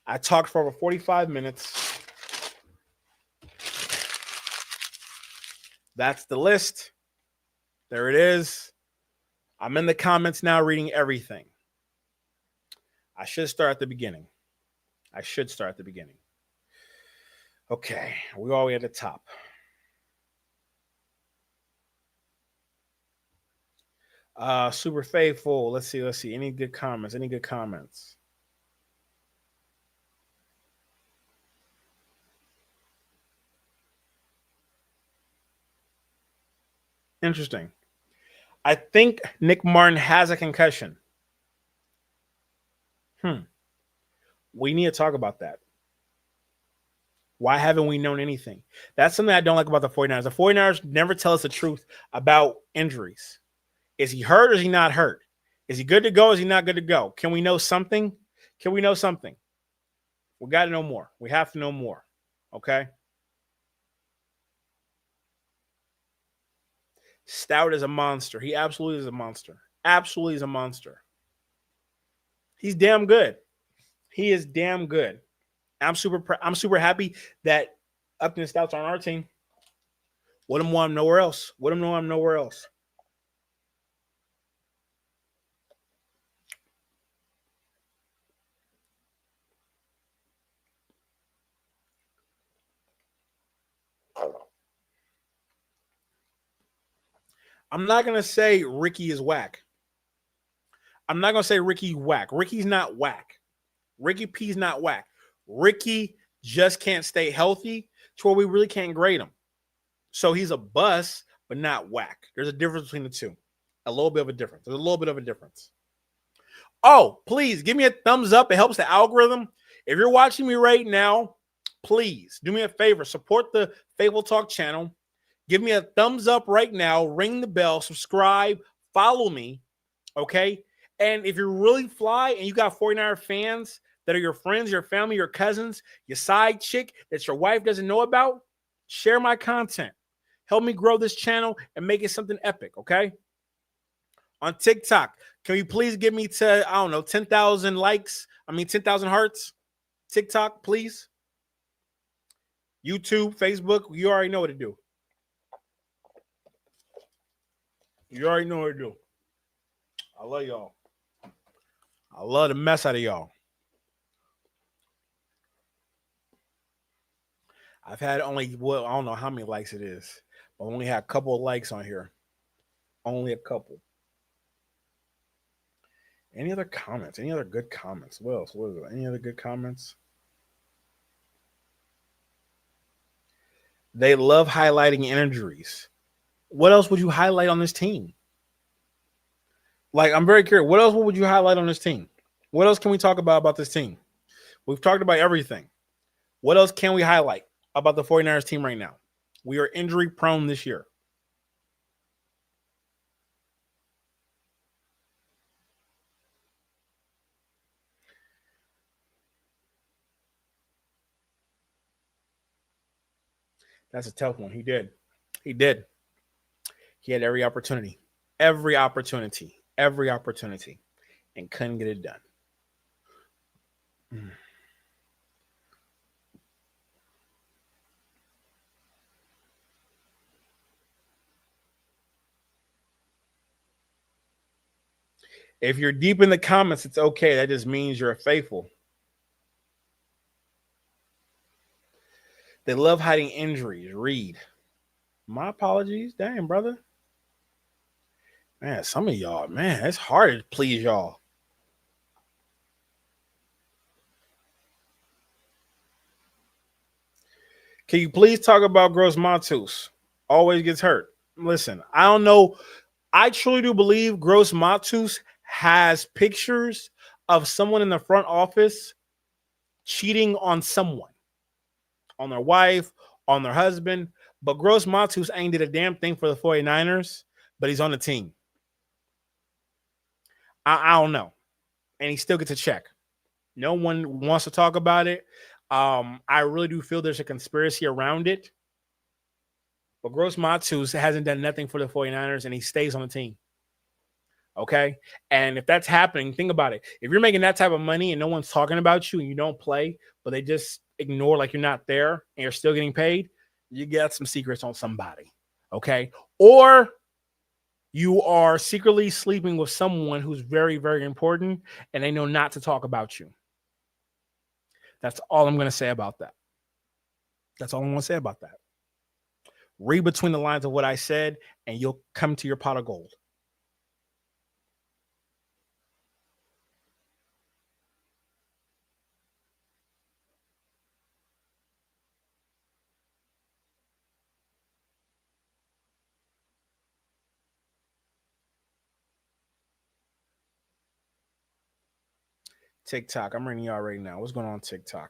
I talked for over 45 minutes. That's the list. There it is. I'm in the comments now reading everything. I should start at the beginning. Okay, we're all the way at the top. Super faithful. Let's see. Any good comments? Interesting. I think Nick Martin has a concussion. We need to talk about that. Why haven't we known anything? That's something I don't like about the 49ers. The 49ers never tell us the truth about injuries. Is he hurt or is he not hurt? Is he good to go or is he not good to go? Can we know something? We got to know more. We have to know more. Okay? Stout is a monster. He absolutely is a monster. He's damn good. He is damn good. I'm super happy that Upton Stout's on our team. Wouldn't want him nowhere else. I'm not going to say Ricky is whack. Ricky's not whack. Ricky P's not whack. Ricky just can't stay healthy to where we really can't grade him. So he's a bust, but not whack. There's a difference between the two. A little bit of a difference. Oh, please give me a thumbs up. It helps the algorithm. If you're watching me right now, please do me a favor. Support the Fable Talk channel. Give me a thumbs up right now. Ring the bell. Subscribe. Follow me. Okay? And if you're really fly and you got 49er fans that are your friends, your family, your cousins, your side chick that your wife doesn't know about, share my content. Help me grow this channel and make it something epic, okay? On TikTok, can you please give me to, 10,000 likes? 10,000 hearts? TikTok, please. YouTube, Facebook, you already know what to do. I love y'all. I love the mess out of y'all. I've had only, I don't know how many likes it is, but I only had a couple of likes on here. Only a couple. Any other comments? Any other good comments? What else? What is it? Any other good comments? They love highlighting injuries. What else would you highlight on this team? Like, I'm very curious. What else would you highlight on this team? What else can we talk about this team? We've talked about everything. What else can we highlight about the 49ers team right now? We are injury prone this year. That's a tough one. He did. He had every opportunity, and couldn't get it done. If you're deep in the comments, it's okay. That just means you're faithful. They love hiding injuries. Read. My apologies. Damn, brother. Man, some of y'all, man, it's hard to please y'all. Can you please talk about Gross Matos? Always gets hurt. Listen, I don't know. I truly do believe Gross Matos has pictures of someone in the front office cheating on someone, on their wife, on their husband. But Gross Matos ain't did a damn thing for the 49ers, but he's on the team. I don't know. And he still gets a check. No one wants to talk about it. I really do feel there's a conspiracy around it. But Gross Matos hasn't done nothing for the 49ers, and he stays on the team. Okay? And if that's happening, think about it. If you're making that type of money and no one's talking about you and you don't play, but they just ignore like you're not there and you're still getting paid, you got some secrets on somebody. Okay? Or you are secretly sleeping with someone who's very, very important and they know not to talk about you. That's all I'm going to say about that. That's all I'm going to say about that. Read between the lines of what I said, and you'll come to your pot of gold. TikTok. I'm reading y'all right now. What's going on TikTok?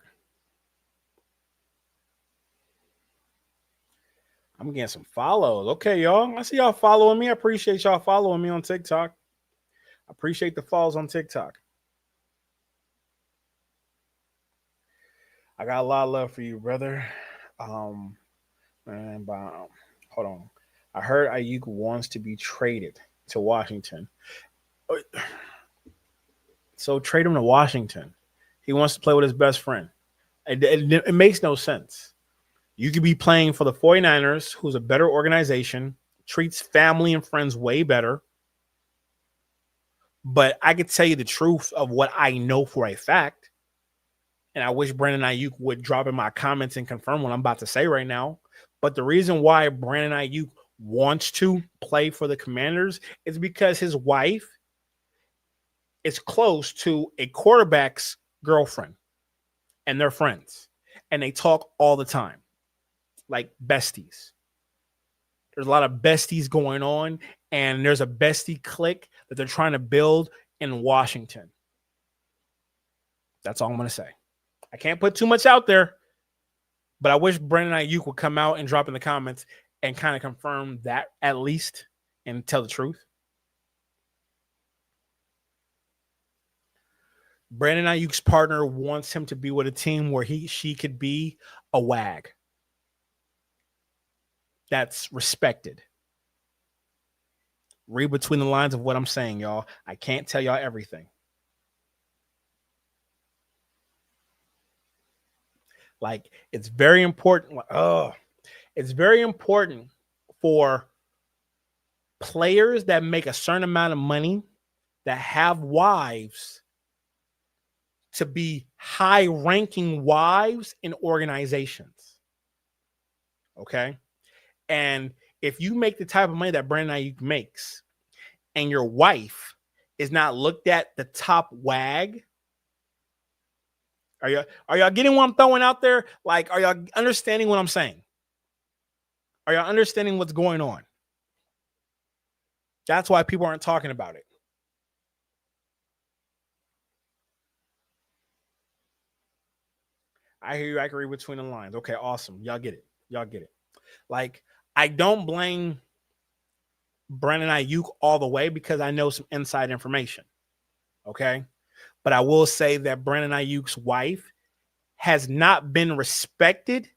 I'm getting some follows. Okay, y'all. I see y'all following me. I appreciate y'all following me on TikTok. I appreciate the follows on TikTok. I got a lot of love for you, brother. Hold on. I heard Ayuk wants to be traded to Washington. So trade him to Washington. He wants to play with his best friend. It makes no sense. You could be playing for the 49ers, who's a better organization, treats family and friends way better. But I could tell you the truth of what I know for a fact. And I wish Brandon Ayuk would drop in my comments and confirm what I'm about to say right now. But the reason why Brandon Ayuk wants to play for the Commanders is because his wife is close to a quarterback's girlfriend and they're friends. And they talk all the time, like besties. There's a lot of besties going on, and there's a bestie clique that they're trying to build in Washington. That's all I'm going to say. I can't put too much out there, but I wish Brandon Ayuk would come out and drop in the comments and kind of confirm that at least and tell the truth. Brandon Ayuk's partner wants him to be with a team where she could be a wag. That's respected. Read between the lines of what I'm saying, y'all. I can't tell y'all everything. Like, it's very important. It's very important for players that make a certain amount of money that have wives to be high-ranking wives in organizations. Okay? And if you make the type of money that Brandon Ayuk makes and your wife is not looked at the top wag, are y'all getting what I'm throwing out there? Like, are y'all understanding what I'm saying? Are y'all understanding what's going on? That's why people aren't talking about it. I hear you. I can read between the lines. Okay, awesome. Y'all get it. Y'all get it. Like, I don't blame Brandon Ayuk all the way because I know some inside information. Okay? But I will say that Brandon Ayuk's wife has not been respected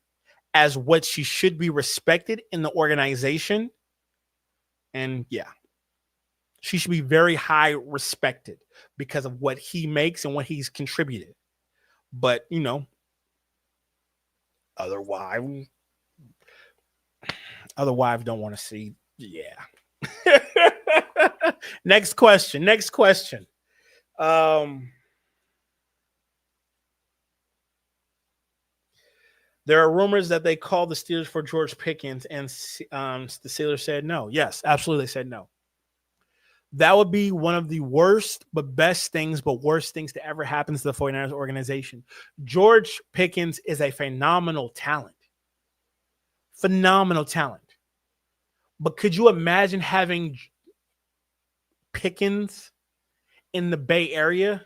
as what she should be respected in the organization. And yeah, she should be very high respected because of what he makes and what he's contributed. But, you know, other wives don't want to see. Yeah. Next question. There are rumors that they called the Steelers for George Pickens, and the Steelers said no. Yes, absolutely, they said no. That would be one of the worst but best things, but worst things to ever happen to the 49ers organization. George Pickens is a phenomenal talent. Phenomenal talent. But could you imagine having Pickens in the Bay Area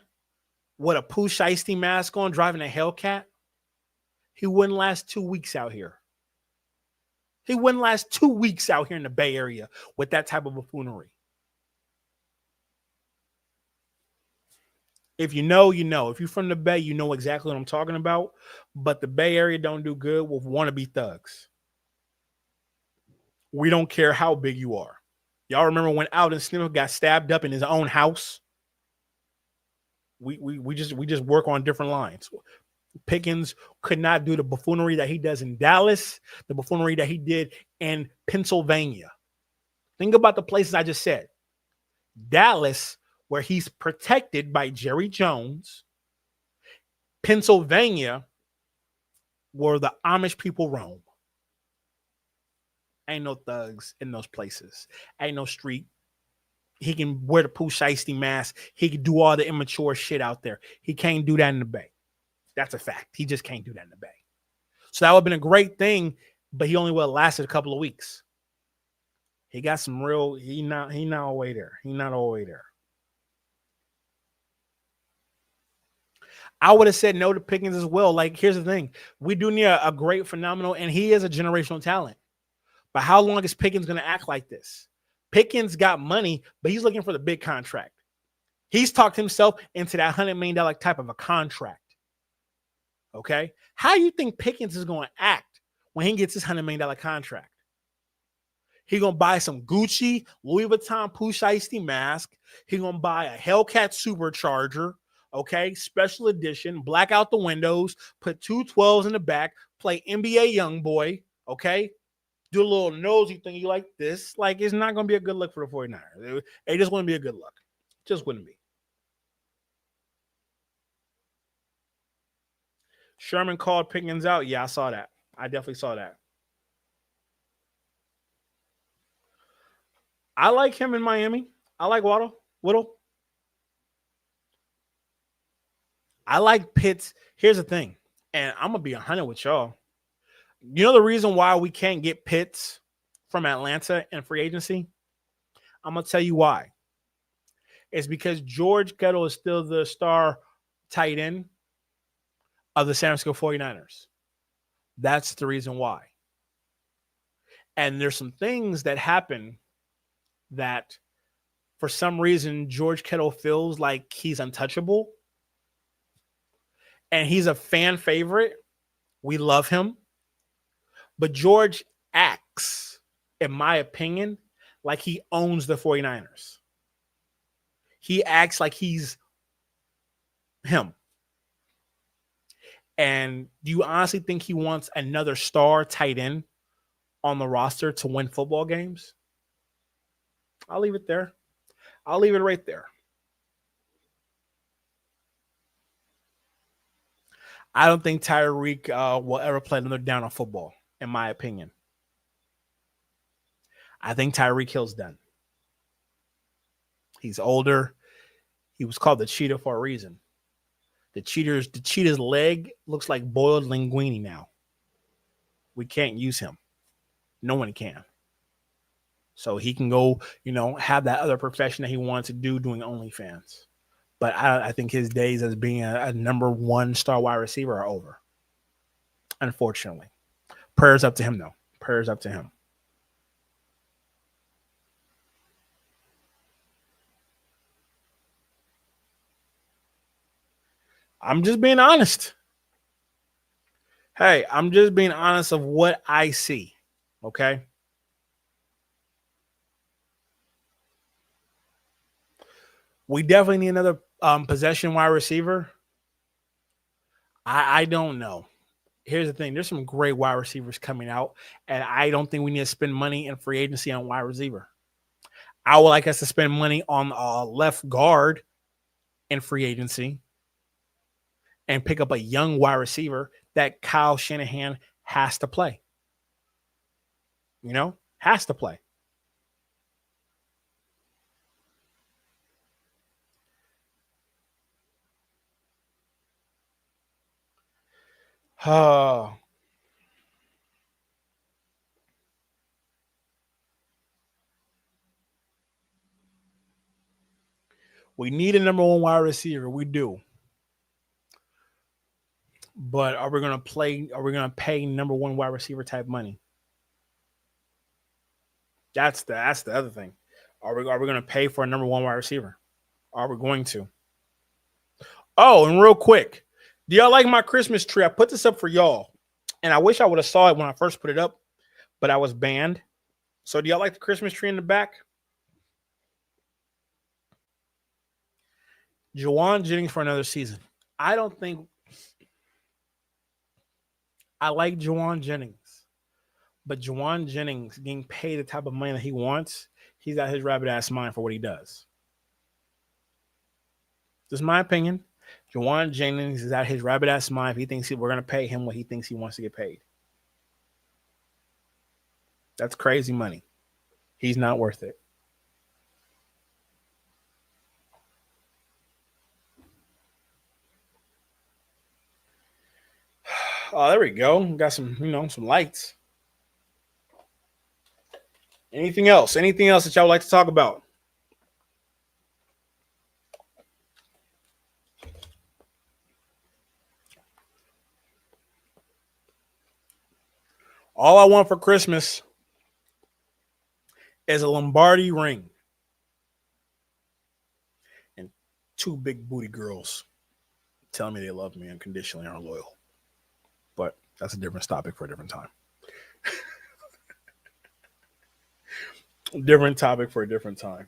with a Pooh Shiesty mask on driving a Hellcat? He wouldn't last 2 weeks out here. He wouldn't last 2 weeks out here in the Bay Area with that type of buffoonery. If you know, you know. If you're from the Bay, you know exactly what I'm talking about. But the Bay Area don't do good with wannabe thugs. We don't care how big you are. Y'all remember when Alden Smith got stabbed up in his own house? We just work on different lines. Pickens could not do the buffoonery that he does in Dallas, the buffoonery that he did in Pennsylvania. Think about the places I just said. Dallas, where he's protected by Jerry Jones. Pennsylvania, where the Amish people roam. Ain't no thugs in those places. Ain't no street. He can wear the Pooh Shiesty mask. He can do all the immature shit out there. He can't do that in the Bay. That's a fact. He just can't do that in the Bay. So that would have been a great thing, but he only would have lasted a couple of weeks. He got some real, he not all the way there. He not all the way there. I would have said no to Pickens as well. Like, here's the thing. We do need a great, phenomenal, and he is a generational talent. But how long is Pickens going to act like this? Pickens got money, but he's looking for the big contract. He's talked himself into that $100 million type of a contract. Okay? How do you think Pickens is going to act when he gets his $100 million contract? He's going to buy some Gucci, Louis Vuitton Pooh Shiesty mask. He's going to buy a Hellcat supercharger, okay? Special edition, black out the windows, put 212s in the back, play NBA Youngboy, okay? Do a little nosy thing you like this. Like, it's not going to be a good look for the 49ers. It just wouldn't be a good look. Just wouldn't be. Sherman called Pickens out. Yeah, I saw that. I definitely saw that. I like him in Miami. I like Whittle. I like Pitts. Here's the thing, and I'm going to be 100 with y'all. You know the reason why we can't get Pitts from Atlanta in free agency? I'm going to tell you why. It's because George Kittle is still the star tight end of the San Francisco 49ers. That's the reason why. And there's some things that happen that for some reason George Kittle feels like he's untouchable. And he's a fan favorite. We love him. But George acts, in my opinion, like he owns the 49ers. He acts like he's him. And do you honestly think he wants another star tight end on the roster to win football games? I'll leave it there. I'll leave it right there. I don't think Tyreek will ever play another down of football, in my opinion. I think Tyreek Hill's done. He's older. He was called the cheetah for a reason. The cheetah's leg looks like boiled linguine now. We can't use him. No one can. So he can go, have that other profession that he wants to do doing OnlyFans. But I think his days as being a number one star wide receiver are over. Unfortunately. Prayers up to him, though. Prayers up to him. I'm just being honest. Hey, I'm just being honest of what I see. Okay? We definitely need another possession wide receiver. I don't know. Here's the thing. There's some great wide receivers coming out, and I don't think we need to spend money in free agency on wide receiver. I would like us to spend money on left guard in free agency and pick up a young wide receiver that Kyle Shanahan has to play. Has to play. We need a number one wide receiver. We do. But are we gonna pay number one wide receiver type money? That's the other thing. Are we gonna pay for a number one wide receiver? Are we going to? Oh, and real quick, do y'all like my Christmas tree? I put this up for y'all, and I wish I would have saw it when I first put it up, but I was banned. So do y'all like the Christmas tree in the back? Juwan Jennings for another season. I don't think I like Juwan Jennings, but Juwan Jennings getting paid the type of money that he wants, he's out his rabbit ass mind for what he does. This is my opinion. Juwan Jennings is out his rabbit ass mind if he thinks we're going to pay him what he thinks he wants to get paid. That's crazy money. He's not worth it. Oh, there we go. We got some, some lights. Anything else? Anything else that y'all would like to talk about? All I want for Christmas is a Lombardi ring and 2 big booty girls telling me they love me unconditionally and are loyal. But that's a different topic for a different time. Different topic for a different time.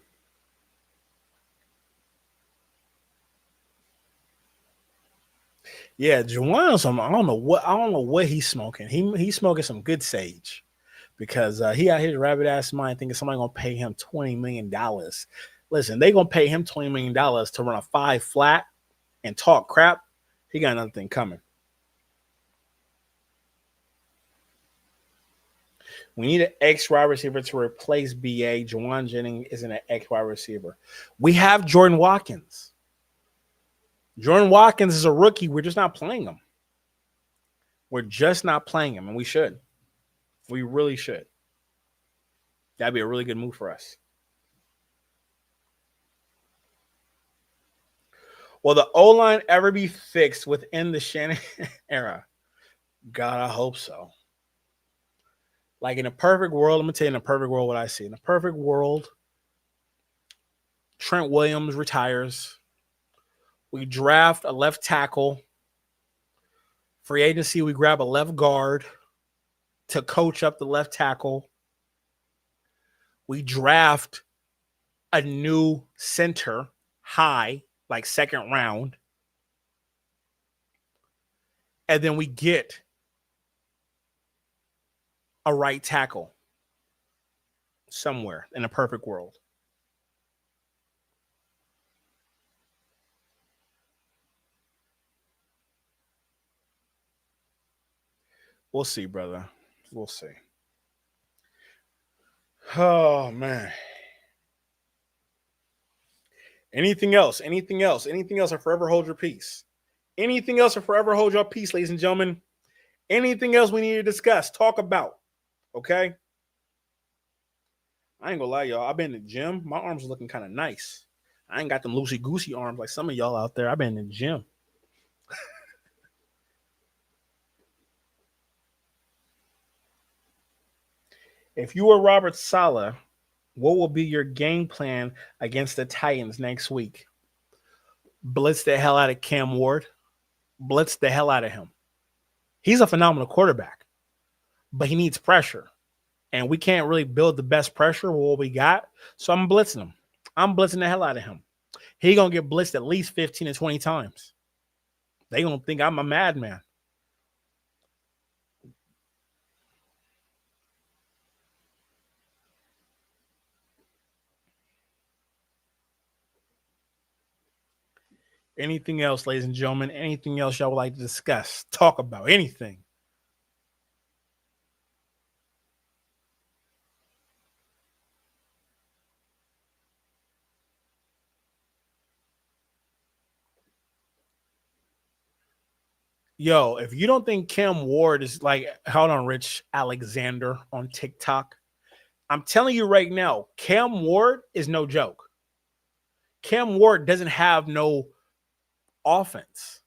Yeah, Juwan, I don't know what he's smoking. He's smoking some good sage because he out his rabbit ass mind thinking somebody gonna pay him $20 million. Listen, they gonna pay him $20 million to run a 5 flat and talk crap. He got another thing coming. We need an X wide receiver to replace BA. Juwan Jennings isn't an X wide receiver. We have Jordan Watkins. Jordan Watkins is a rookie. We're just not playing him. We're just not playing him, and we should. We really should. That'd be a really good move for us. Will the O-line ever be fixed within the Shannon era? God, I hope so. Like in a perfect world, I'm going to tell you in a perfect world what I see. In a perfect world, Trent Williams retires. We draft a left tackle. Free agency, we grab a left guard to coach up the left tackle. We draft a new center high, like second round. And then we get a right tackle somewhere in a perfect world. We'll see, brother. We'll see. Oh, man. Anything else? Anything else? Anything else? Or forever hold your peace. Anything else? Or forever hold your peace, ladies and gentlemen. Anything else we need to discuss, talk about? Okay? I ain't gonna lie, y'all. I've been in the gym. My arms are looking kind of nice. I ain't got them loosey-goosey arms like some of y'all out there. I've been in the gym. If you were Robert Saleh, what will be your game plan against the Titans next week? Blitz the hell out of Cam Ward. Blitz the hell out of him. He's a phenomenal quarterback, but he needs pressure. And we can't really build the best pressure with what we got. So I'm blitzing him. I'm blitzing the hell out of him. He's going to get blitzed at least 15 to 20 times. They going to think I'm a madman. Anything else, ladies and gentlemen? Anything else y'all would like to discuss? Talk about anything? Yo, if you don't think Kim Ward is like, hold on, Rich Alexander on TikTok, I'm telling you right now, Cam Ward is no joke. Cam Ward doesn't have no offense.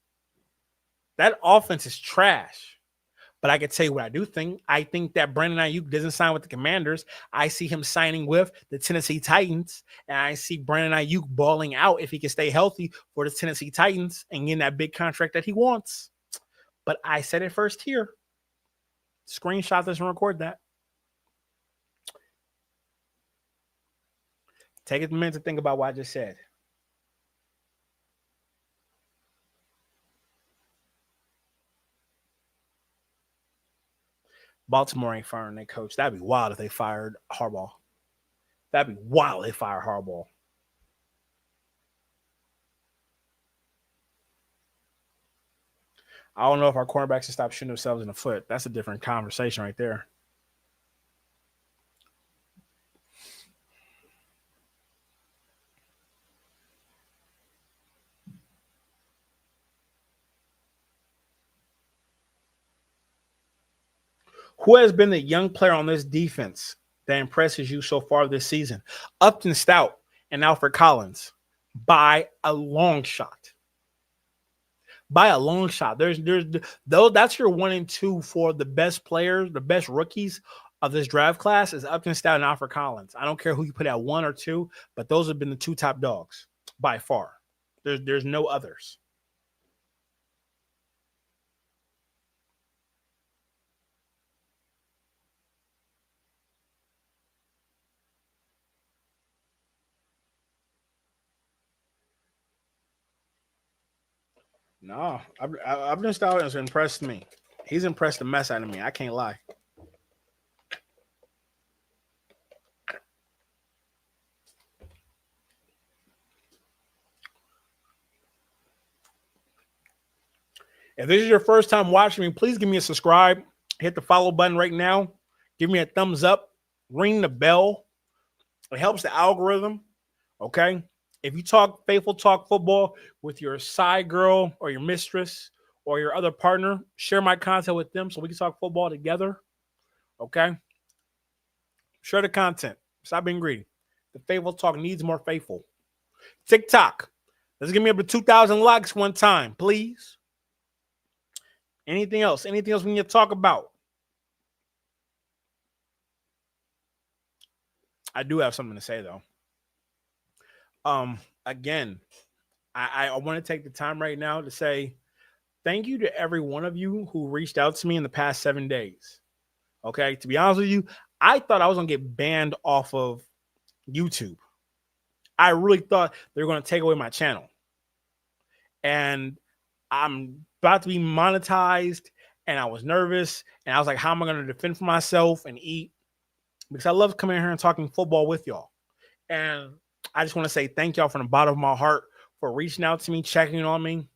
That offense is trash. But I can tell you what I do think. I think that Brandon Ayuk doesn't sign with the Commanders. I see him signing with the Tennessee Titans. And I see Brandon Ayuk balling out if he can stay healthy for the Tennessee Titans and getting that big contract that he wants. But I said it first here. Screenshot this and record that. Take a minute to think about what I just said. Baltimore ain't firing their coach. That'd be wild if they fired Harbaugh. That'd be wild if they fired Harbaugh. I don't know if our cornerbacks should stop shooting themselves in the foot. That's a different conversation right there. Who has been the young player on this defense that impresses you so far this season? Upton Stout and Alfred Collins by a long shot. By a long shot. There's though that's your 1 and 2 for the best players, the best rookies of this draft class is Upton Stout and Alfred Collins. I don't care who you put at 1 or 2, but those have been the 2 top dogs by far. There's no others. No, Upton Stout has impressed me. He's impressed the mess out of me. I can't lie. If this is your first time watching me, please give me a subscribe. Hit the follow button right now. Give me a thumbs up. Ring the bell. It helps the algorithm. Okay. If you talk faithful talk football with your side girl or your mistress or your other partner, share my content with them so we can talk football together. Okay. Share the content. Stop being greedy. The faithful talk needs more faithful. TikTok. Let's give me up to 2,000 likes one time, please. Anything else? Anything else we need to talk about? I do have something to say though. Again, I want to take the time right now to say thank you to every one of you who reached out to me in the past 7 days. Okay, to be honest with you, I thought I was gonna get banned off of YouTube. I really thought they were gonna take away my channel, and I'm about to be monetized, and I was nervous, and I was like, how am I gonna defend for myself and eat? Because I love coming here and talking football with y'all. And I just want to say thank y'all from the bottom of my heart for reaching out to me, checking on me,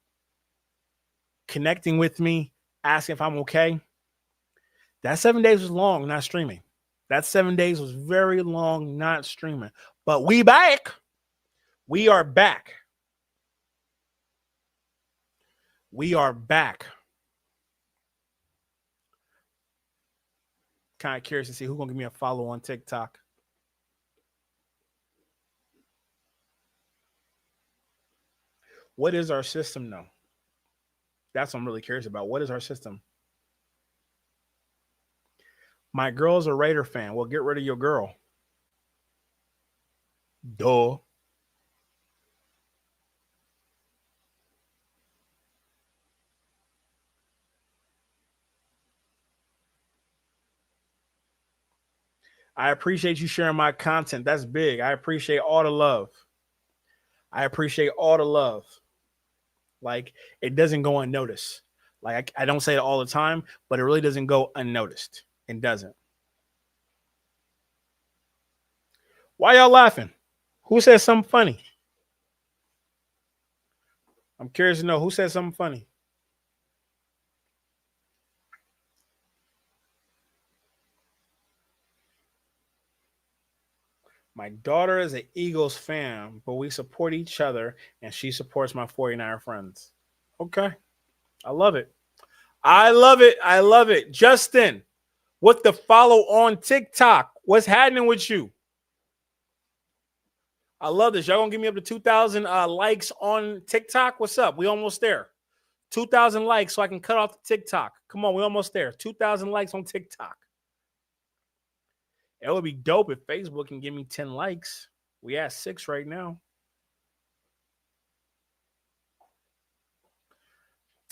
connecting with me, asking if I'm okay. That 7 days was long, not streaming. That 7 days was very long, not streaming. But we back. We are back. We are back. Kind of curious to see who's going to give me a follow on TikTok. What is our system though? That's what I'm really curious about. What is our system? My girl's a Raider fan. Well, get rid of your girl. Duh. I appreciate you sharing my content. That's big. I appreciate all the love. I appreciate all the love. Like, it doesn't go unnoticed. Like, I don't say it all the time, but it really doesn't go unnoticed. It doesn't. Why y'all laughing? Who said something funny? I'm curious to know who said something funny. My daughter is an Eagles fan, but we support each other and she supports my 49er friends. Okay. I love it. I love it. I love it. Justin, what the follow on TikTok? What's happening with you? I love this. Y'all gonna give me up to 2,000 likes on TikTok? What's up? We almost there. 2,000 likes so I can cut off the TikTok. Come on, we almost there. 2,000 likes on TikTok. It would be dope if Facebook can give me 10 likes. We at 6 right now.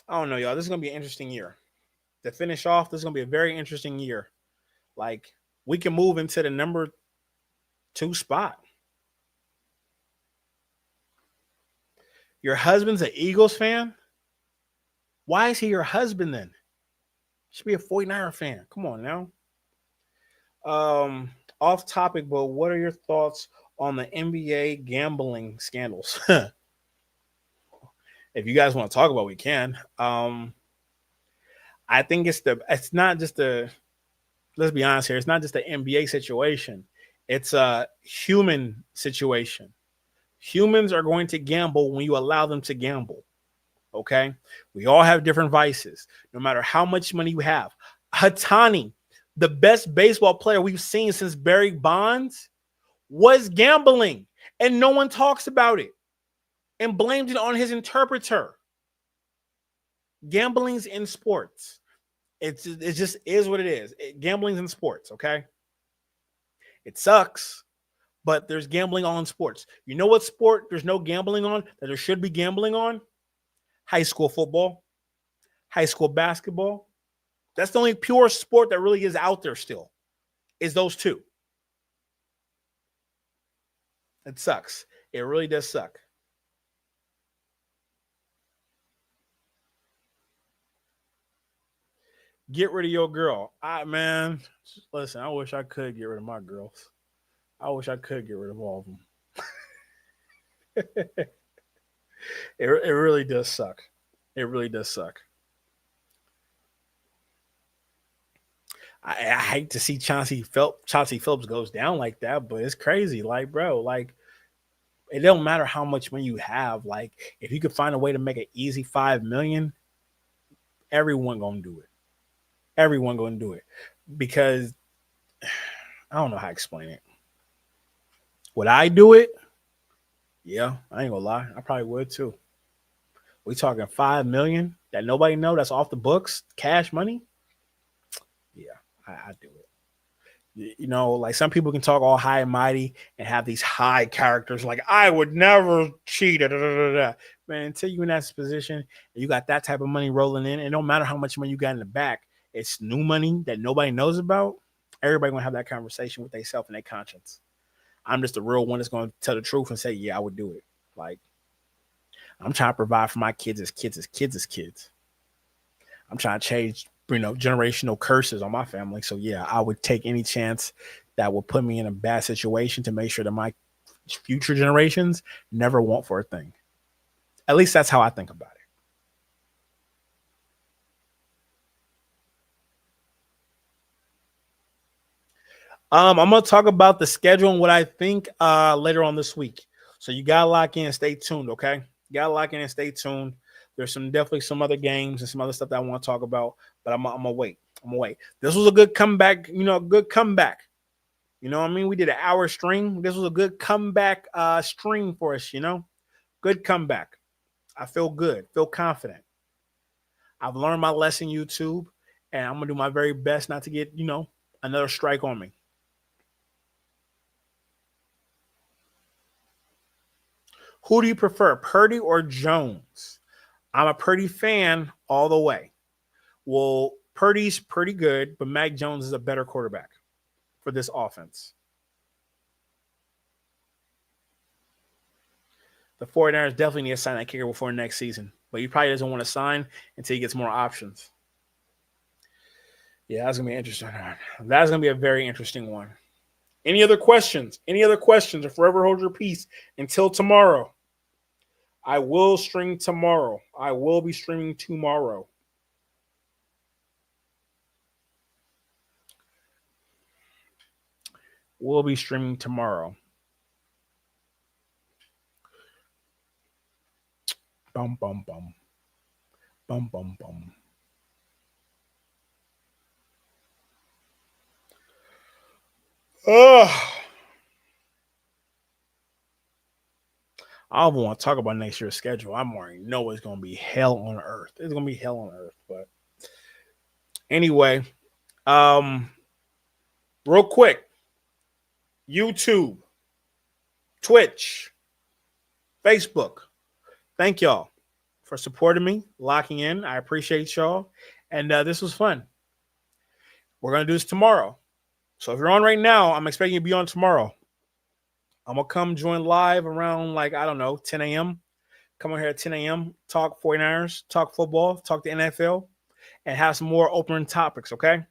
I don't know, y'all. This is gonna be an interesting year. To finish off, this is gonna be a very interesting year. Like, we can move into the number 2 spot. Your husband's an Eagles fan? Why is he your husband then? Should be a 49er fan. Come on now. Off topic, but what are your thoughts on the NBA gambling scandals? If you guys want to talk about, we can. I think it's not just the, let's be honest here, it's not just the NBA situation. It's a human situation. Humans are going to gamble when you allow them to gamble. Okay? We all have different vices, no matter how much money you have. Hatani, the best baseball player we've seen since Barry Bonds, was gambling, and no one talks about it and blamed it on his interpreter. Gambling's in sports. It just is what it is. Gambling's in sports, okay? It sucks, but there's gambling on sports. You know what sport there's no gambling on that there should be gambling on? High school football, high school basketball. That's the only pure sport that really is out there still, is those two. It sucks. It really does suck. Get rid of your girl. Man, listen, I wish I could get rid of my girls. I wish I could get rid of all of them. It really does suck. It really does suck. I hate to see Chauncey Phillips goes down like that, but it's crazy. Like, bro, like, it don't matter how much money you have. Like, if you could find a way to make an easy $5 million, everyone gonna do it. Everyone gonna do it, because I don't know how to explain it. Would I do it? Yeah, I ain't gonna lie. I probably would too. We talking 5 million that nobody know, that's off the books, cash money. Yeah, I do it. You know, like, some people can talk all high and mighty and have these high characters, like, I would never cheat. Da, da, da, da. Man, until you in that position and you got that type of money rolling in, it don't matter how much money you got in the back. It's new money that nobody knows about. Everybody gonna have that conversation with themselves and their conscience. I'm just the real one that's gonna tell the truth and say, yeah, I would do it. Like, I'm trying to provide for my kids as kids as kids as kids. I'm trying to change, generational curses on my family. So yeah, I would take any chance that would put me in a bad situation to make sure that my future generations never want for a thing. At least that's how I think about it. I'm gonna talk about the schedule and what I think later on this week. So you gotta lock in and stay tuned, okay? You gotta lock in and stay tuned. There's definitely some other games and some other stuff that I want to talk about, but I'm gonna wait. I'm gonna wait. This was a good comeback, a good comeback. You know what I mean? We did an hour stream. This was a good comeback stream for us, Good comeback. I feel good, feel confident. I've learned my lesson, YouTube, and I'm gonna do my very best not to get, another strike on me. Who do you prefer, Purdy or Jones? I'm a Purdy fan all the way. Well, Purdy's pretty good, but Mac Jones is a better quarterback for this offense. The 49ers definitely need to sign that kicker before next season, but he probably doesn't want to sign until he gets more options. Yeah, that's going to be interesting. That's going to be a very interesting one. Any other questions? Any other questions? Or forever hold your peace until tomorrow. I will stream tomorrow. I will be streaming tomorrow. We'll be streaming tomorrow. Bum, bum, bum. Bum, bum, bum. Oh, I don't want to talk about next year's schedule. I'm already know it's gonna be hell on earth. It's gonna be hell on earth. But anyway, um, real quick, YouTube, Twitch, Facebook. Thank y'all for supporting me, locking in. I appreciate y'all. And this was fun. We're going to do this tomorrow. So if you're on right now, I'm expecting you to be on tomorrow. I'm going to come join live around, like, I don't know, 10 a.m. Come on here at 10 a.m., talk 49ers, talk football, talk the NFL, and have some more open topics, okay?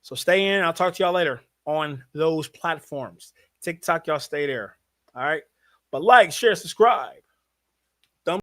So stay in. I'll talk to y'all later on those platforms. TikTok, y'all stay there. All right? But like, share, subscribe.